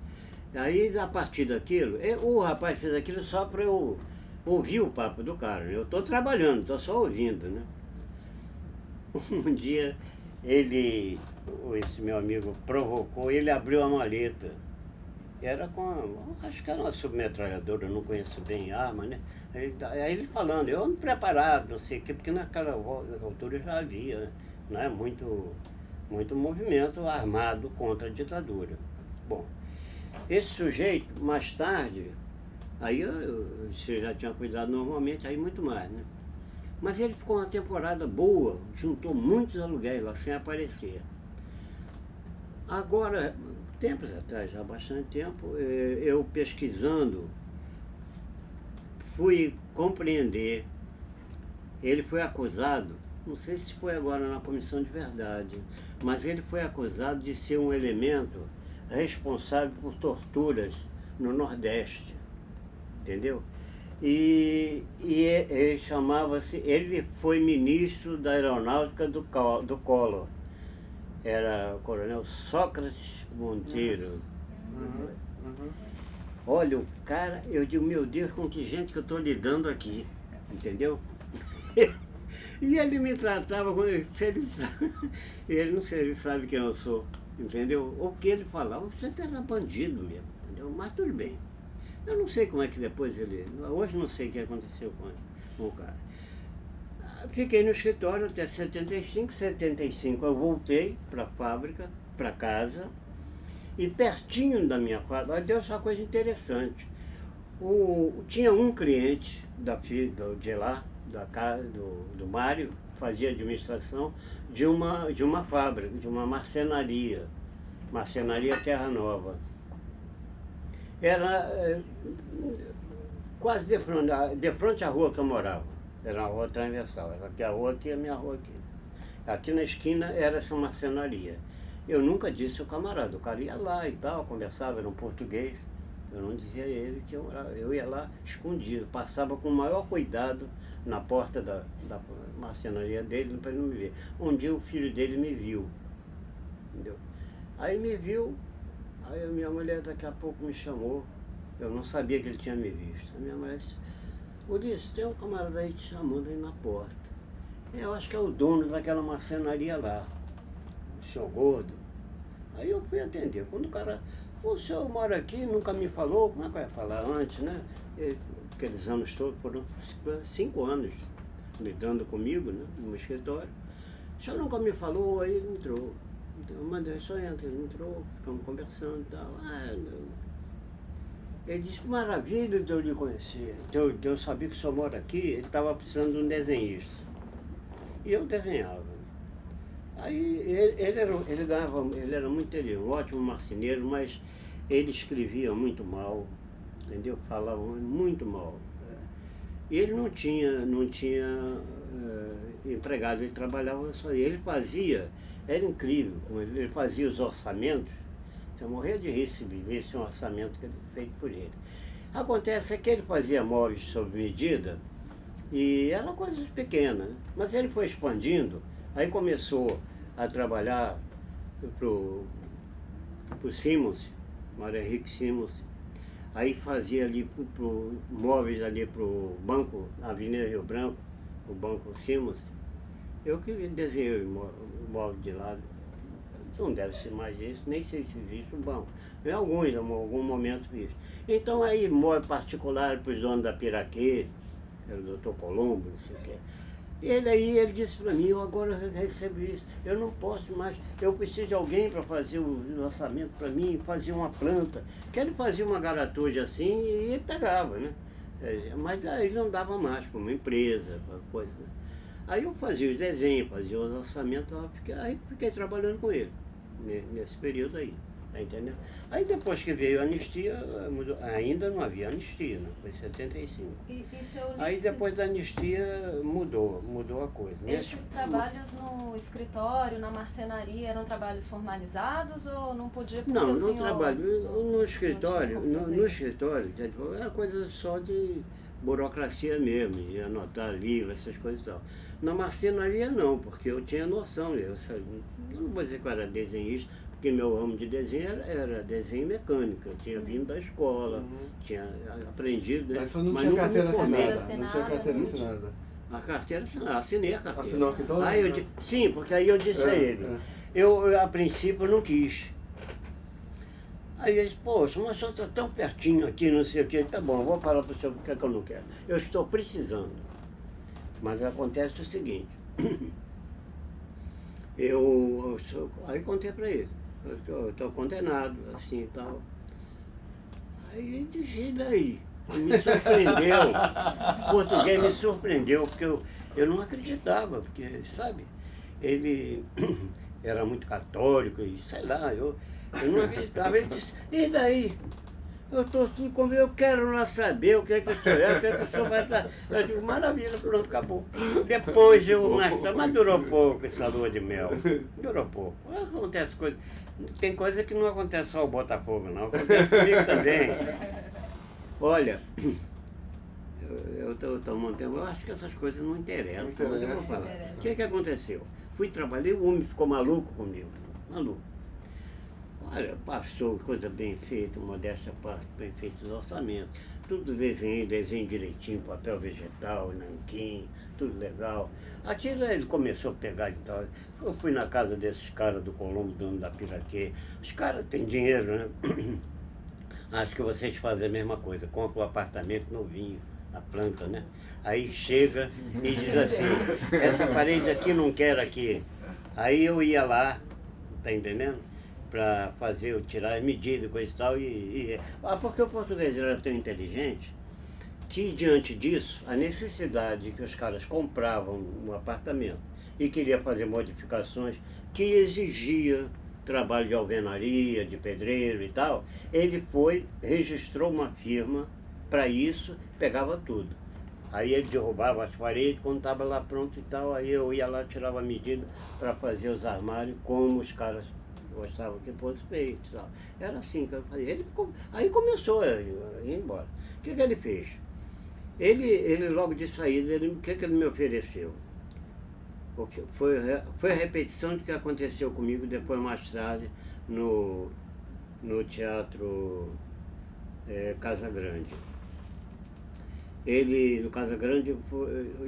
Aí, a partir daquilo, o rapaz fez aquilo só para eu ouvir o papo do cara. Eu estou trabalhando, estou só ouvindo, né? Um dia, esse meu amigo provocou, ele abriu a maleta. Era acho que era uma submetralhadora, eu não conheço bem arma, né? Aí ele falando, eu não preparado, não sei o quê, porque naquela altura já havia, né, muito movimento armado contra a ditadura. Bom, esse sujeito, mais tarde, aí você já tinha cuidado normalmente, aí muito mais, né? Mas ele ficou uma temporada boa, juntou muitos aluguéis lá sem aparecer. Agora, tempos atrás, já há bastante tempo, eu pesquisando, fui compreender, ele foi acusado, não sei se foi agora na Comissão de Verdade, mas ele foi acusado de ser um elemento responsável por torturas no Nordeste, entendeu? E ele chamava-se, ele foi ministro da Aeronáutica do Collor, era o coronel Sócrates Monteiro. Olha, o cara, eu digo, meu Deus, com que gente que eu estou lidando aqui, entendeu? E ele me tratava como se ele sabe, ele não sei, ele sabe quem eu sou, entendeu? O que ele falava, você era bandido mesmo, entendeu? Mas tudo bem. Eu não sei como é que depois hoje não sei o que aconteceu com o cara. Fiquei no escritório até 75 eu voltei para a fábrica, para casa, e pertinho da minha fábrica, deu só uma coisa interessante. Tinha um cliente de lá, da casa do Mário, fazia administração de uma fábrica, de uma marcenaria Terra Nova. Era quase de frente à rua que eu morava. Era uma rua transversal. Essa aqui é a rua aqui, a minha rua aqui. Aqui na esquina era essa marcenaria. Eu nunca disse ao camarada, o cara ia lá e tal, conversava, era um português. Eu não dizia a ele que eu ia lá escondido, passava com o maior cuidado na porta da marcenaria dele para ele não me ver. Um dia o filho dele me viu, entendeu? Aí me viu, aí a minha mulher daqui a pouco me chamou, eu não sabia que ele tinha me visto. A minha mulher disse, Ulisses, tem um camarada aí te chamando aí na porta. Eu acho que é o dono daquela marcenaria lá, o senhor gordo. Aí eu fui atender. Quando o cara, o senhor mora aqui, nunca me falou, como é que eu ia falar antes, né? Aqueles anos todos, foram 5 anos lidando comigo, né, no escritório. O senhor nunca me falou, aí ele entrou. Então, eu mandei, só entra, ele entrou, ficamos conversando e tal. Ele disse, maravilha de eu lhe conhecer, de eu saber que o senhor mora aqui, ele estava precisando de um desenhista. E eu desenhava. Aí ele era muito inteligente, um ótimo marceneiro, mas ele escrevia muito mal, entendeu? Falava muito mal. E ele não tinha empregado, ele trabalhava só. Ele fazia, era incrível, ele fazia os orçamentos. Eu morria de rir se vivesse um orçamento feito por ele. Acontece que ele fazia móveis sob medida e eram coisas pequenas, né? Mas ele foi expandindo, aí começou a trabalhar para o Simons, Mário Henrique Simons, aí fazia ali móveis ali para o banco, na Avenida Rio Branco, o Banco Simons. Eu que desenhei o móvel de lá. Não deve ser mais esse, nem sei se existe um banco. Em algum momento fiz. Então aí, móvel particular para os donos da Piraquê, era o doutor Colombo, não sei o que. Ele disse para mim, eu agora recebo isso, eu não posso mais, eu preciso de alguém para fazer o orçamento para mim, fazer uma planta. Que ele fazia uma garatude assim e ele pegava, né? Mas aí não dava mais para uma empresa, para coisa, né? Aí eu fazia os desenhos, fazia os orçamentos, aí fiquei trabalhando com ele, nesse período aí. tá entendendo? Aí depois que veio a anistia, mudou, ainda não havia anistia, né? Foi em 75. E seu Ulisses, Aí depois da anistia mudou a coisa. esses trabalhos no escritório, na marcenaria, eram trabalhos formalizados ou não podia porque Não, o no senhor trabalho, no escritório, não tinha como fazer no isso? escritório, era coisa só de burocracia mesmo, de anotar livro, essas coisas e tal. Na marcenaria não, porque eu tinha noção, eu não vou dizer que eu era desenhista, porque meu ramo de desenho era desenho mecânico, eu tinha vindo da escola, tinha aprendido, né? Mas você não Mas tinha nunca me carteira formei. assinada? Não tinha carteira não assinada? A carteira assinada, assinei a carteira. Assinou aqui todo? Aí eu, sim, porque aí eu disse a ele, eu a princípio não quis. Aí ele disse, poxa, mas o senhor está tão pertinho aqui, não sei o quê. Tá bom, eu vou falar para o senhor porque é que eu não quero. Eu estou precisando. Mas acontece o seguinte, aí contei para ele, eu estou condenado, assim e tal. Aí ele disse, e daí? Me surpreendeu, o português me surpreendeu, porque eu não acreditava, porque, sabe, ele era muito católico e sei lá, eu não acreditava. Ele disse, e daí? Eu quero lá saber o que é que o senhor é, o que é que o senhor vai dar. Eu digo, maravilha, pronto, acabou. Depois mas durou pouco essa lua de mel. Durou pouco. Acontece coisa. Tem coisa que não acontece só o Botafogo, não. Acontece comigo também. Olha, eu estou mantendo, eu acho que essas coisas não interessam, mas eu vou falar. O que aconteceu? Fui trabalhar, o homem ficou maluco comigo, maluco. Olha, passou coisa bem feita, modéstia parte, bem feito os orçamentos, tudo desenho direitinho, papel vegetal, nanquim, tudo legal. Aquilo ele começou a pegar e tal. Eu fui na casa desses caras do Colombo, dono da Piraquê. Os caras têm dinheiro, né? Acho que vocês fazem a mesma coisa, compram um apartamento novinho, a planta, né? Aí chega e diz assim, essa parede aqui não quero aqui. Aí eu ia lá, tá entendendo? Para fazer, tirar as medidas, coisa e tal, porque o português era tão inteligente que, diante disso, a necessidade que os caras compravam um apartamento e queria fazer modificações que exigia trabalho de alvenaria, de pedreiro e tal, ele registrou uma firma para isso, pegava tudo. Aí ele derrubava as paredes, quando estava lá pronto e tal, aí eu ia lá, tirava a medida para fazer os armários como os caras gostavam que fosse feito e tal. Era assim que eu fazia. Aí começou a ir embora. O que ele fez? Ele logo de saída, o que ele me ofereceu? Porque foi a repetição do que aconteceu comigo depois, mais tarde, no Teatro Casa Grande. No Casa Grande,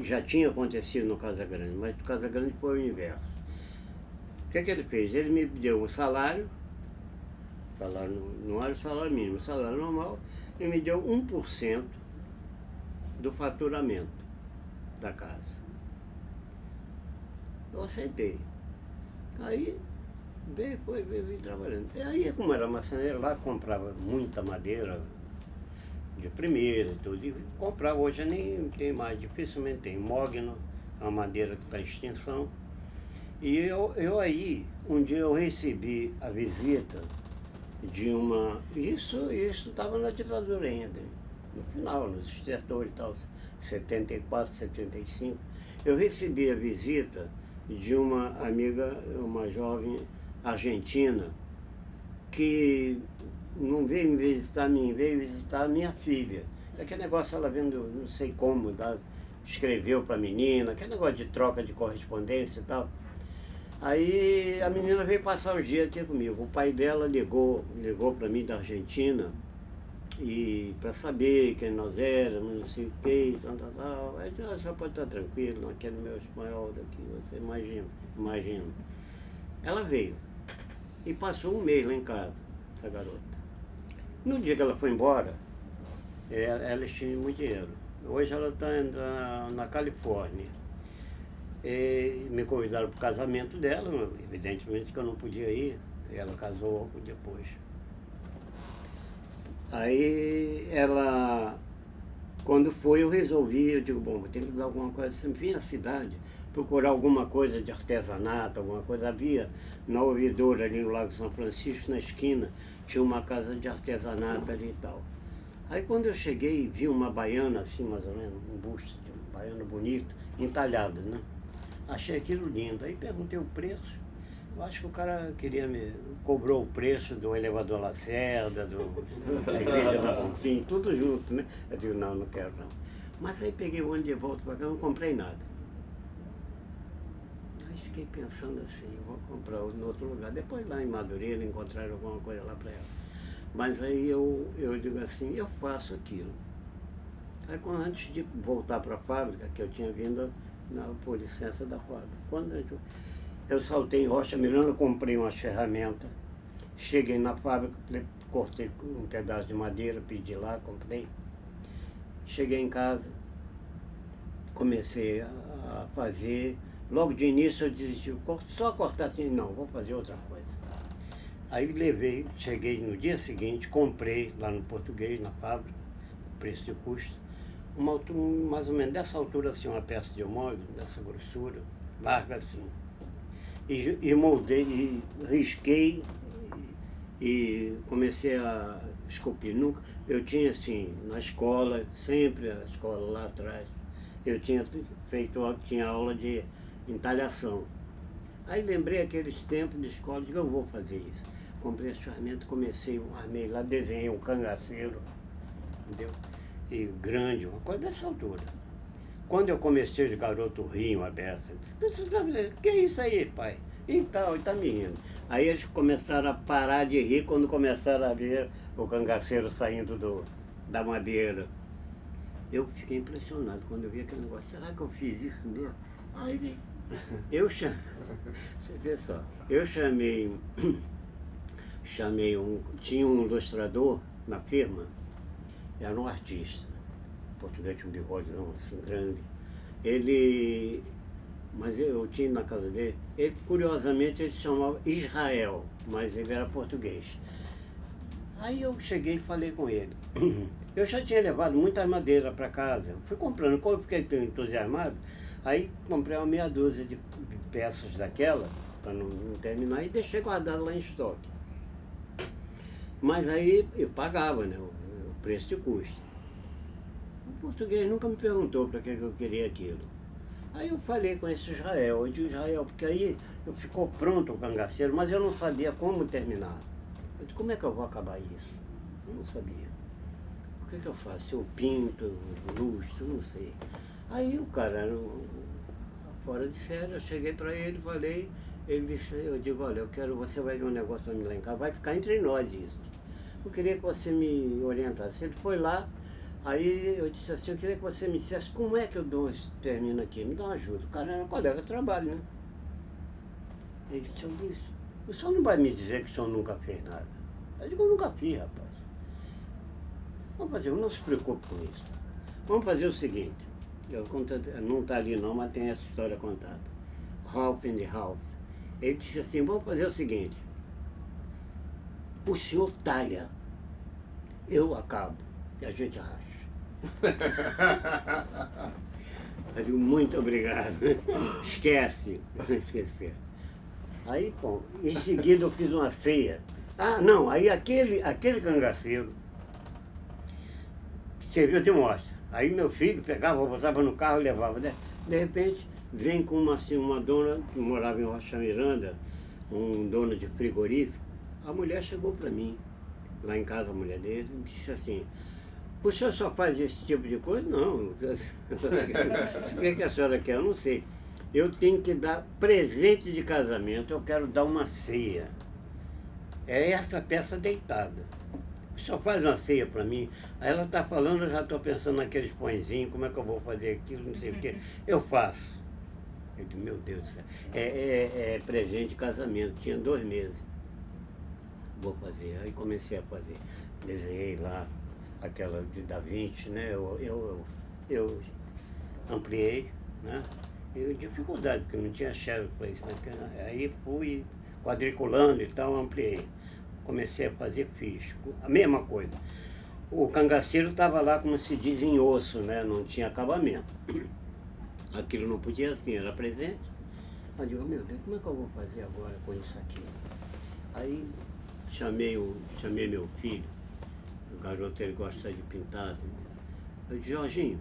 já tinha acontecido no Casa Grande, mas no Casa Grande foi o inverso. O que ele fez? Ele me deu um salário não era o salário mínimo, o salário normal, e me deu 1% do faturamento da casa. Eu aceitei. Aí vim trabalhando. E aí, como era marceneiro, lá comprava muita madeira de primeira e tudo. E comprava, hoje nem tem mais, dificilmente tem. Mogno, uma madeira que está em extinção. E eu aí, um dia eu recebi a visita de uma... Isso estava na ditadura ainda, no final, nos estertores e tal, 74, 75. Eu recebi a visita de uma amiga, uma jovem argentina, que não veio me visitar a mim, veio visitar a minha filha. Aquele negócio, ela vendo, não sei como, escreveu para a menina, aquele negócio de troca de correspondência e tal. Aí a menina veio passar os dias aqui comigo. O pai dela ligou para mim da Argentina, e para saber quem nós éramos, não sei o que, tal. Aí eu já pode estar tranquilo, naquele meu espanhol daqui, você imagina. Ela veio e passou um mês lá em casa, essa garota. No dia que ela foi embora, ela tinha muito dinheiro. Hoje ela está na Califórnia. E me convidaram para o casamento dela, evidentemente que eu não podia ir, ela casou depois. Aí ela Quando foi, eu resolvi, eu digo, bom, vou ter que dar alguma coisa. Sempre vim à cidade, procurar alguma coisa de artesanato, alguma coisa. Havia na ouvidora, ali no Lago São Francisco, na esquina, tinha uma casa de artesanato ali e tal. Aí quando eu cheguei, vi uma baiana, assim, mais ou menos, um busto, um baiano bonito, entalhado, né? Achei aquilo lindo. Aí perguntei o preço. Eu acho que o cara cobrou o preço do elevador Lacerda, da igreja do Bonfim, tudo junto, né? Eu digo, não, não quero não. Mas aí peguei o ônibus de volta para cá, não comprei nada. Aí fiquei pensando assim, eu vou comprar em outro lugar. Depois lá em Madureira encontraram alguma coisa lá para ela. Mas aí eu digo assim, eu faço aquilo. Aí antes de voltar para a fábrica, que eu tinha vindo por licença da fábrica, quando eu saltei em Rocha Miranda, comprei umas ferramentas, cheguei na fábrica, cortei um pedaço de madeira, pedi lá, comprei. Cheguei em casa, comecei a fazer. Logo de início eu desisti, só cortar assim, não, vou fazer outra coisa. Aí levei, cheguei no dia seguinte, comprei lá no Português, na fábrica, preço e custo, uma altura, mais ou menos dessa altura assim, uma peça de óleo, dessa grossura, larga assim. E moldei, e risquei e comecei a esculpir. Nunca, eu tinha assim, na escola, sempre a escola lá atrás, eu tinha tinha aula de entalhação. Aí lembrei aqueles tempos de escola, digo, eu vou fazer isso. Comprei as ferramentas, armei lá, desenhei um cangaceiro, entendeu? E grande, uma coisa dessa altura. Quando eu comecei, os garotos riam a beça. Que é isso aí, pai? E tal, e tá me rindo. Aí eles começaram a parar de rir quando começaram a ver o cangaceiro saindo da madeira. Eu fiquei impressionado quando eu vi aquele negócio. Será que eu fiz isso mesmo? Aí você vê só, eu chamei tinha um ilustrador na firma, era um artista, português, tinha um bigodão assim grande. Mas eu tinha na casa dele, curiosamente ele se chamava Israel, mas ele era português. Aí eu cheguei e falei com ele. Eu já tinha levado muita madeira para casa, fui comprando, como eu fiquei tão entusiasmado, aí comprei uma meia dúzia de peças daquela, para não terminar, e deixei guardado lá em estoque. Mas aí eu pagava, né, o preço de custo. O português nunca me perguntou para que eu queria aquilo. Aí eu falei com esse Israel, eu digo, Israel, porque aí ficou pronto o cangaceiro, mas eu não sabia como terminar. Eu disse, como é que eu vou acabar isso? Eu não sabia. O que eu faço? Eu pinto, lustro, não sei. Aí o cara era fora de série, eu cheguei para ele, falei, ele disse, eu digo, olha, você vai ver um negócio para mim lá em casa, vai ficar entre nós isso. Eu queria que você me orientasse. Ele foi lá, aí eu disse assim, eu queria que você me dissesse como é que eu termino aqui, me dá uma ajuda. O cara era um colega de trabalho, né? Ele disse, o senhor não vai me dizer que o senhor nunca fez nada? Eu digo, eu nunca fiz, rapaz. Vamos fazer, não se preocupe com isso. Vamos fazer o seguinte, não está ali não, mas tem essa história contada. Ralph and Ralph. Ele disse assim, vamos fazer o seguinte, o senhor talha, eu acabo, e a gente racha. Eu digo, muito obrigado. Esquece. Esquecer. Aí, bom, em seguida eu fiz uma ceia. Ah, não, aí aquele cangaceiro que serviu de mostra. Aí meu filho pegava, botava no carro e levava. De repente, vem com uma dona que morava em Rocha Miranda, um dono de frigorífico. A mulher chegou para mim, lá em casa, a mulher dele, e disse assim, o senhor só faz esse tipo de coisa? Não. O que a senhora quer? Eu não sei. Eu tenho que dar presente de casamento, eu quero dar uma ceia. É essa peça deitada. O senhor faz uma ceia para mim? Aí ela está falando, eu já estou pensando naqueles pãezinhos, como é que eu vou fazer aquilo, não sei o quê. Eu faço. Eu digo, meu Deus do céu. É presente de casamento, tinha 2 meses. Vou fazer. Aí comecei a fazer. Desenhei lá aquela de Da Vinci, né? Eu ampliei, né? Eu dificuldade, porque não tinha chefe para isso, né? Aí fui quadriculando e tal, ampliei. Comecei a fazer, fiz a mesma coisa. O cangaceiro estava lá, como se diz, em osso, né? Não tinha acabamento. Aquilo não podia assim, era presente. Aí eu digo, meu Deus, como é que eu vou fazer agora com isso aqui? Aí chamei meu filho, o garoto ele gosta de pintar. Eu disse, Jorginho,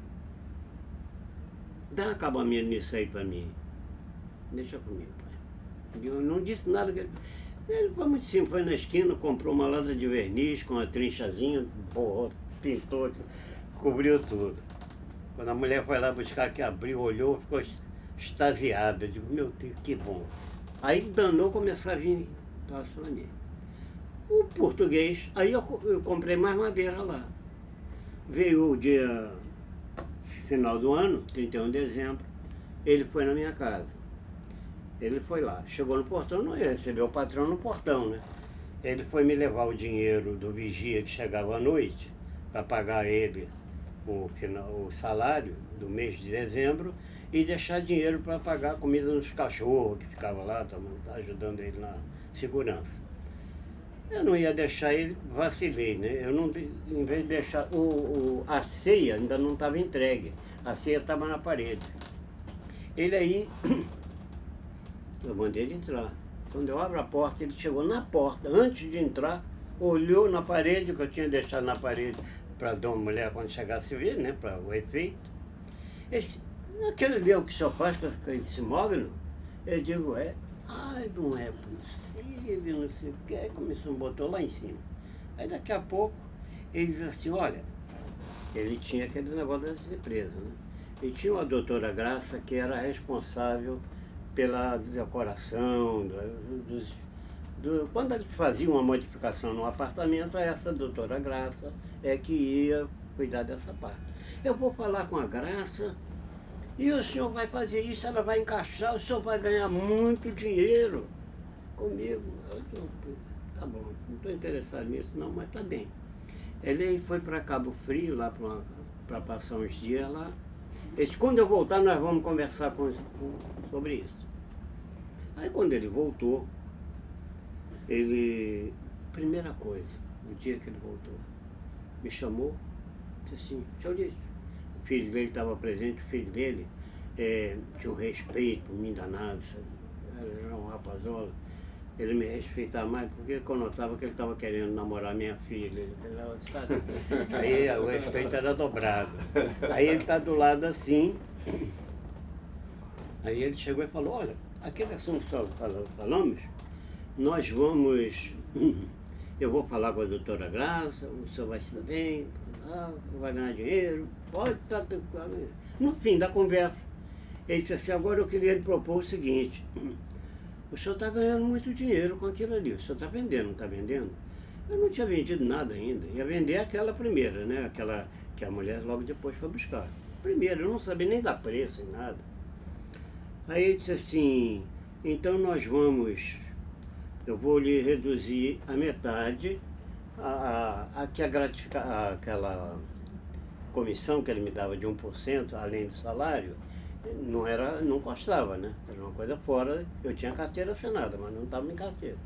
dá acabamento nisso aí para mim. Deixa comigo, pai. Eu não disse nada. Ele foi muito simples, foi na esquina, comprou uma lata de verniz com uma trinchazinha, borrou, pintou, cobriu tudo. Quando a mulher foi lá buscar, que abriu, olhou, ficou extasiada. Eu digo, meu Deus, que bom. Aí danou, começou a vir troço para mim. O português, aí eu comprei mais madeira lá. Veio o dia final do ano, 31 de dezembro, ele foi na minha casa. Ele foi lá, chegou no portão, não ia receber o patrão no portão, né? Ele foi me levar o dinheiro do vigia que chegava à noite, para pagar ele o salário do mês de dezembro e deixar dinheiro para pagar a comida nos cachorros que ficava lá, ajudando ele na segurança. Eu não ia deixar ele, vacilei, né? Eu não, em vez de deixar, a ceia ainda não estava entregue, a ceia estava na parede. Ele aí, eu mandei ele entrar. Quando eu abro a porta, ele chegou na porta, antes de entrar, olhou na parede, que eu tinha deixado na parede para dar uma mulher quando chegasse vir, né, para o efeito. Aquele ali é o que o senhor faz com esse mogno? Eu digo, ai, não é possível, não sei o que. Aí começou, botou lá em cima. Aí daqui a pouco, ele diz assim, olha, ele tinha aquele negócio das empresas, né? E tinha uma doutora Graça que era responsável pela decoração, quando eles faziam uma modificação no apartamento, essa doutora Graça é que ia cuidar dessa parte. Eu vou falar com a Graça e o senhor vai fazer isso, ela vai encaixar, o senhor vai ganhar muito dinheiro comigo. Tá bom, não estou interessado nisso não, mas tá bem. Ele foi para Cabo Frio, lá para passar uns dias lá. Ele disse, quando eu voltar nós vamos conversar sobre isso. Aí quando ele voltou, primeira coisa, no dia que ele voltou, me chamou, disse assim, senhor disse, o filho dele estava presente, o filho dele tinha um respeito, um danado, era um rapazola, ele me respeitava mais porque eu notava que ele estava querendo namorar minha filha, sabe? Aí o respeito era dobrado. Aí ele está do lado assim, aí ele chegou e falou, olha, aquele assunto que falamos, nós vamos, eu vou falar com a doutora Graça, o senhor vai se dar bem, vai ganhar dinheiro, pode estar... No fim da conversa, ele disse assim, agora eu queria lhe propor o seguinte, o senhor está ganhando muito dinheiro com aquilo ali, o senhor está vendendo, não está vendendo? Eu não tinha vendido nada ainda, ia vender aquela primeira, né, aquela que a mulher logo depois foi buscar. Primeiro, eu não sabia nem dar preço, nem nada. Aí ele disse assim, então nós vamos... Eu vou lhe reduzir a metade, aquela comissão que ele me dava de 1%, além do salário, não custava, né? Era uma coisa fora, eu tinha carteira assinada, mas não estava em carteira.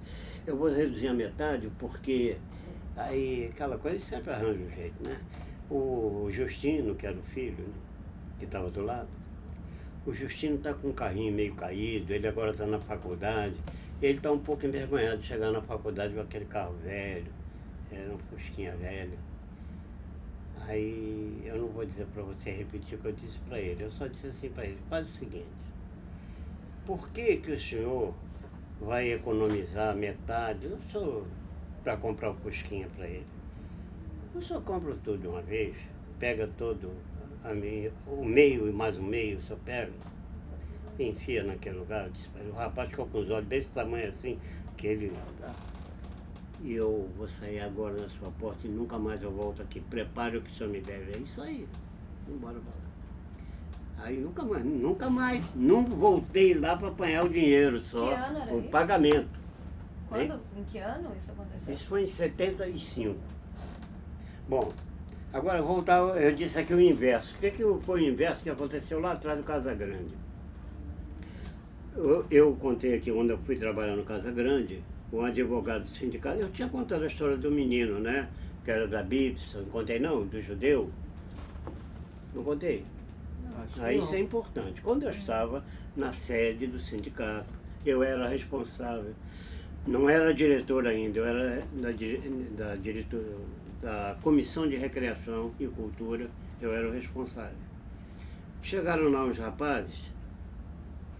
Eu vou reduzir a metade porque aí aquela coisa sempre arranja um jeito, né? O Justino, que era o filho, né, que estava do lado, o Justino está com um carrinho meio caído, ele agora está na faculdade. Ele está um pouco envergonhado de chegar na faculdade com aquele carro velho, era um fusquinha velho. Aí eu não vou dizer para você repetir o que eu disse para ele, eu só disse assim para ele, faz o seguinte, por que que o senhor vai economizar metade para comprar o fusquinha para ele? O senhor compra tudo de uma vez, pega todo o meio e mais o meio, o senhor pega, enfia naquele lugar, o rapaz ficou com os olhos desse tamanho assim, que ele... E eu vou sair agora na sua porta e nunca mais eu volto aqui, prepare o que o senhor me deve. É isso aí, vamos embora pra lá. Aí nunca mais, não voltei lá para apanhar o dinheiro só, Que ano era o isso? pagamento. Quando? Em que ano isso aconteceu? Isso foi em 75. Bom, agora voltar, eu disse aqui o inverso. O que foi o inverso que aconteceu lá atrás do Casa Grande? Eu contei aqui quando eu fui trabalhar no Casa Grande, um advogado do sindicato, eu tinha contado a história do menino, né? que era da BIPS, não contei não, do judeu. Não contei? Acho que Aí não. isso é importante. Quando eu estava na sede do sindicato, eu era responsável, não era diretor ainda, eu era da Comissão de Recreação e Cultura, eu era o responsável. Chegaram lá uns rapazes,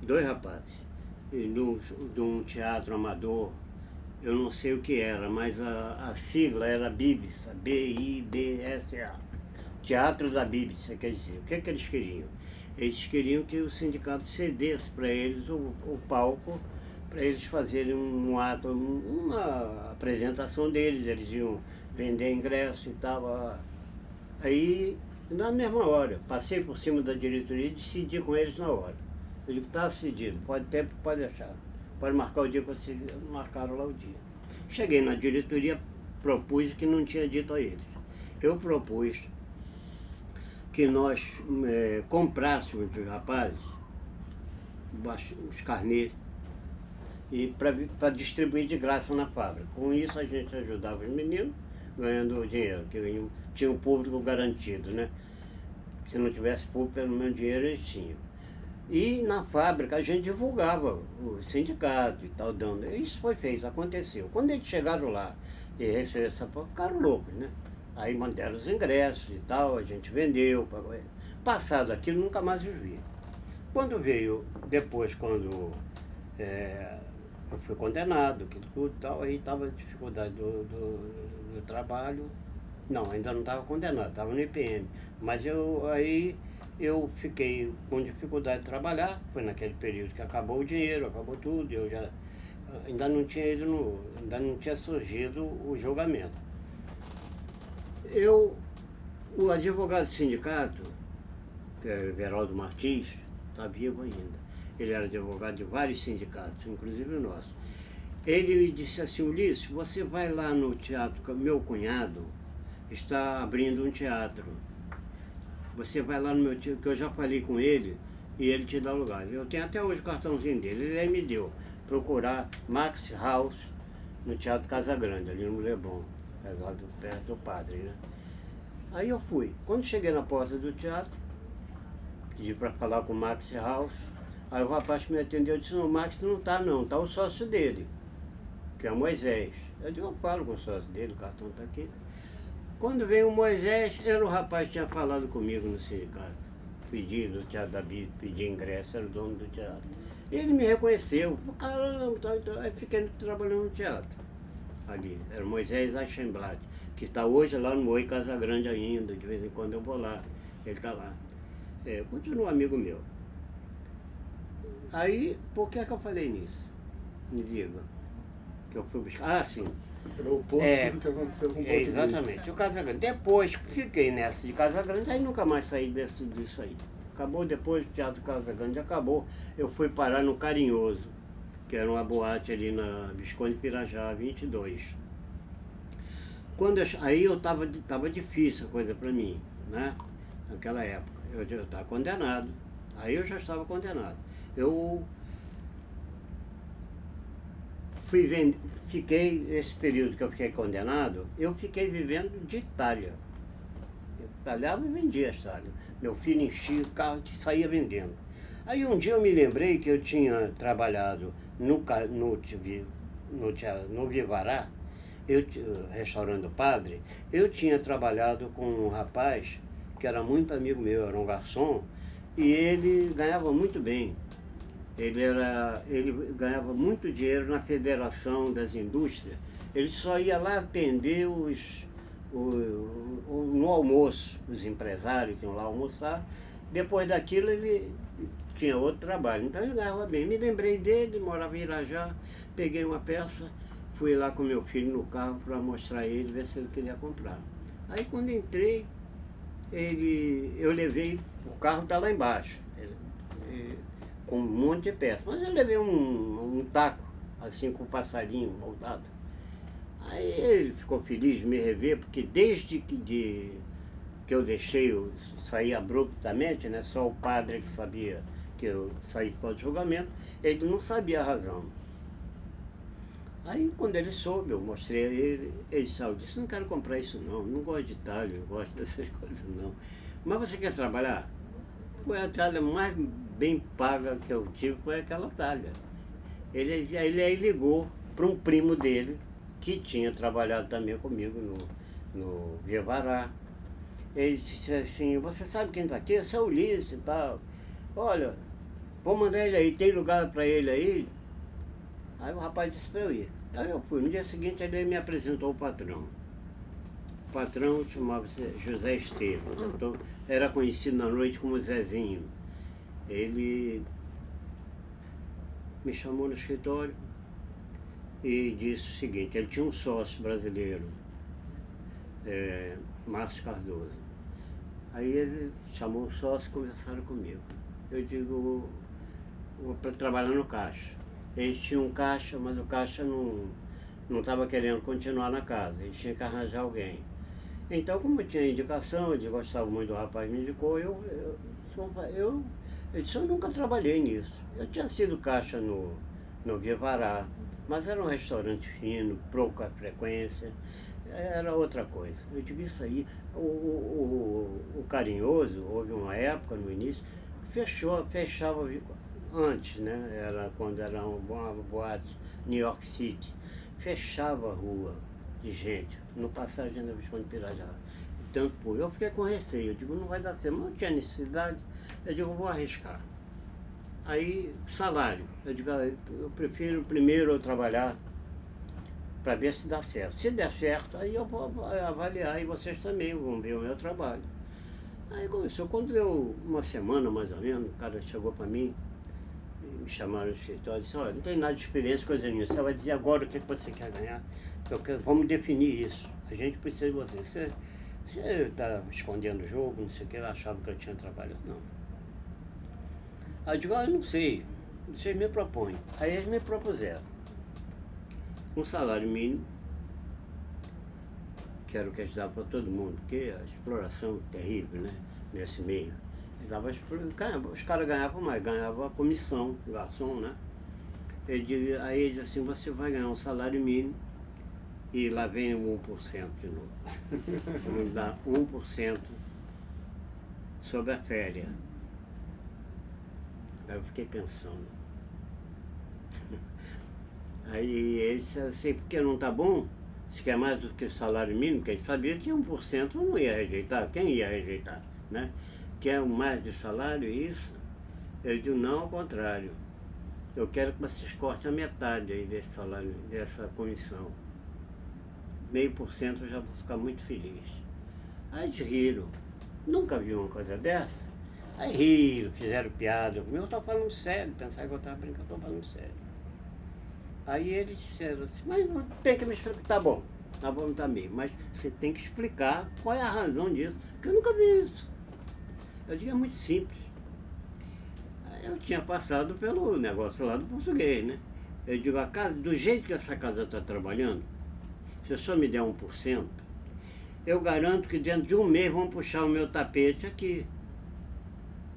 2 rapazes, de um teatro amador, eu não sei o que era, mas a sigla era BIBSA, B-I-B-S-A. Teatro da BIBSA, quer dizer, o que é que eles queriam? Eles queriam que o sindicato cedesse para eles o palco, para eles fazerem um ato, uma apresentação deles, eles iam vender ingresso e tal. Aí, na mesma hora, passei por cima da diretoria e decidi com eles na hora. Eu digo, está decidido, pode achar, pode marcar o dia que vocês marcaram lá o dia. Cheguei na diretoria, propus que não tinha dito a eles. Eu propus que nós comprássemos dos rapazes os carnês e para distribuir de graça na fábrica. Com isso a gente ajudava os meninos ganhando dinheiro, que tinha um público garantido, né? Se não tivesse público, pelo menos dinheiro eles tinham. E na fábrica a gente divulgava o sindicato e tal, dando. Isso foi feito, aconteceu. Quando eles chegaram lá e receberam essa porra, ficaram loucos, né? Aí mandaram os ingressos e tal, a gente vendeu. Passado aquilo, nunca mais os vi. Quando veio, depois, quando eu fui condenado, aquilo tudo e tal, aí estava a dificuldade do trabalho. Não, ainda não estava condenado, estava no IPM. Mas aí eu fiquei com dificuldade de trabalhar, foi naquele período que acabou o dinheiro, acabou tudo, eu já ainda não tinha surgido o julgamento. O advogado do sindicato, que era Everaldo Martins, está vivo ainda. Ele era advogado de vários sindicatos, inclusive o nosso. Ele me disse assim, Ulisses, você vai lá no teatro, que meu cunhado está abrindo um teatro. Você vai lá no meu teatro, que eu já falei com ele, e ele te dá lugar. Eu tenho até hoje o cartãozinho dele, ele aí me deu. Procurar Max House no Teatro Casa Grande, ali no Leblon, perto do Padre, né? Aí eu fui. Quando cheguei na porta do teatro, pedi para falar com o Max House, aí o rapaz que me atendeu disse, não, o Max não está não, está o sócio dele, que é o Moisés. Eu digo, eu falo com o sócio dele, o cartão está aqui. Quando veio o Moisés, era o rapaz que tinha falado comigo no sindicato, pedindo do Teatro da Bíblia, pedir ingresso, era o dono do teatro. Ele me reconheceu, caramba, aí fiquei trabalhando no teatro. Ali, era o Moisés Eichenblatt, que está hoje lá no Oi Casa Grande ainda, de vez em quando eu vou lá, ele está lá. Continua amigo meu. Aí, por que eu falei nisso? Me diga. Que eu fui buscar. Ah, sim. Pelo oposto de tudo que aconteceu com o português. Exatamente. O Casa Grande. Depois fiquei nessa de Casa Grande, aí nunca mais saí disso aí. Acabou depois, o Teatro Casa Grande acabou. Eu fui parar no Carinhoso, que era uma boate ali na Visconde Pirajá, 22. Aí eu tava difícil a coisa para mim, né? Naquela época. Eu estava condenado. Aí eu já estava condenado. Eu fiquei, esse período que eu fiquei condenado, eu fiquei vivendo de talha. Eu talhava e vendia as talhas. Meu filho enchia o carro e saía vendendo. Aí um dia eu me lembrei que eu tinha trabalhado no Vivará, restaurante do Padre, eu tinha trabalhado com um rapaz que era muito amigo meu, era um garçom, e ele ganhava muito bem. Ele ganhava muito dinheiro na Federação das Indústrias. Ele só ia lá atender no almoço, os empresários que iam lá almoçar. Depois daquilo ele tinha outro trabalho, então ele ganhava bem. Me lembrei dele, morava em Irajá, peguei uma peça, fui lá com meu filho no carro para mostrar a ele, ver se ele queria comprar. Aí quando entrei, eu levei, o carro está lá embaixo, com um monte de peças, mas eu levei um taco, assim, com um passarinho moldado. Aí ele ficou feliz de me rever, porque desde que eu deixei, eu saí abruptamente, né? Só o padre que sabia que eu saí para o julgamento, ele não sabia a razão. Aí quando ele soube, eu mostrei a ele, ele disse, eu disse, não quero comprar isso não gosto de talho, não gosto dessas coisas não. Mas você quer trabalhar? Foi a talha mais bem paga que eu tive, foi aquela talha. Ele aí ligou para um primo dele, que tinha trabalhado também comigo no Via Vará. Ele disse assim, você sabe quem está aqui? Esse é o Ulisses e tal. Olha, vou mandar ele aí, tem lugar para ele aí? Aí o rapaz disse para eu ir. Aí eu fui. No dia seguinte ele me apresentou o patrão. O patrão chamava-se José Estevam. Então, era conhecido na noite como Zezinho. Ele me chamou no escritório e disse o seguinte, ele tinha um sócio brasileiro, Márcio Cardoso. Aí ele chamou o sócio e conversaram comigo. Eu digo, vou para trabalhar no caixa. Eles tinham um caixa, mas o caixa não estava querendo continuar na casa, eles tinham que arranjar alguém. Então, como eu tinha indicação, eu gostava muito do rapaz, me indicou, eu disse, eu nunca trabalhei nisso. Eu tinha sido caixa no Via Vará, mas era um restaurante fino, pouca frequência, era outra coisa. Eu digo isso aí, o Carinhoso, houve uma época no início, fechava antes, né? Era quando era uma boate, New York City, fechava a rua de gente, no Passagem da Visconde Pirajá. Tanto por eu fiquei com receio, eu digo, não vai dar certo, mas não tinha necessidade, eu digo, vou arriscar. Aí, salário, eu digo, eu prefiro primeiro eu trabalhar para ver se dá certo. Se der certo, aí eu vou avaliar e vocês também vão ver o meu trabalho. Aí começou, quando deu uma semana mais ou menos, o cara chegou para mim, me chamaram no escritório e disse, olha, não tem nada de experiência, coisa nenhuma, você vai dizer agora o que você quer ganhar, vamos definir isso, a gente precisa de você. Você está escondendo o jogo, não sei o que, eu achava que eu tinha trabalhado, não. Aí eu digo, eu não sei, vocês me propõem. Aí eles me propuseram um salário mínimo, que era o que eles davam para todo mundo, porque a exploração terrível, né, nesse meio. Os caras ganhavam mais, ganhavam a comissão, garçom, né? Aí ele diz assim, você vai ganhar um salário mínimo e lá vem o 1% de novo. Vamos dar 1% sobre a férias. Aí eu fiquei pensando. Aí ele disse assim, porque não tá bom? Se quer mais do que o salário mínimo, que ele sabia que 1% não ia rejeitar, quem ia rejeitar, né? Quer mais de salário, isso? Eu digo, não, ao contrário. Eu quero que vocês cortem a metade aí desse salário, dessa comissão. 0,5% eu já vou ficar muito feliz. Aí eles riram. Nunca vi uma coisa dessa? Aí riram, fizeram piada. Eu estou falando sério, pensaram que eu estava brincando, eu estou falando sério. Aí eles disseram assim, mas tem que me explicar, tá bom também, mas você tem que explicar qual é a razão disso, porque eu nunca vi isso. Eu digo, é muito simples. Eu tinha passado pelo negócio lá do português, né? Eu digo, a casa, do jeito que essa casa está trabalhando, se eu só me der 1%, eu garanto que dentro de um mês vão puxar o meu tapete aqui.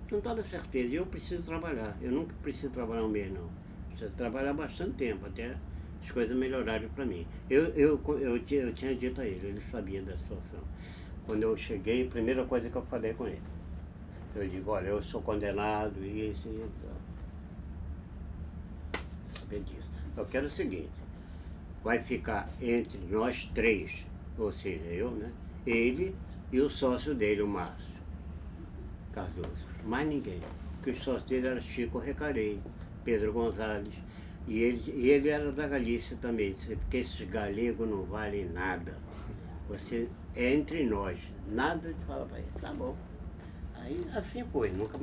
Com toda certeza, eu preciso trabalhar. Eu nunca preciso trabalhar um mês, não. Preciso trabalhar bastante tempo, até as coisas melhorarem para mim. Eu tinha dito a ele sabia da situação. Quando eu cheguei, a primeira coisa que eu falei com ele, eu digo, olha, eu sou condenado e isso e saber disso. Eu quero o seguinte, vai ficar entre nós três, ou seja, eu, né? Ele e o sócio dele, o Márcio Cardoso. Mais ninguém. Porque os sócios dele eram Chico Recarei, Pedro Gonzalez, e ele era da Galícia também, porque esses galegos não valem nada. Você é entre nós, nada de falar para ele, tá bom. Aí assim foi, nunca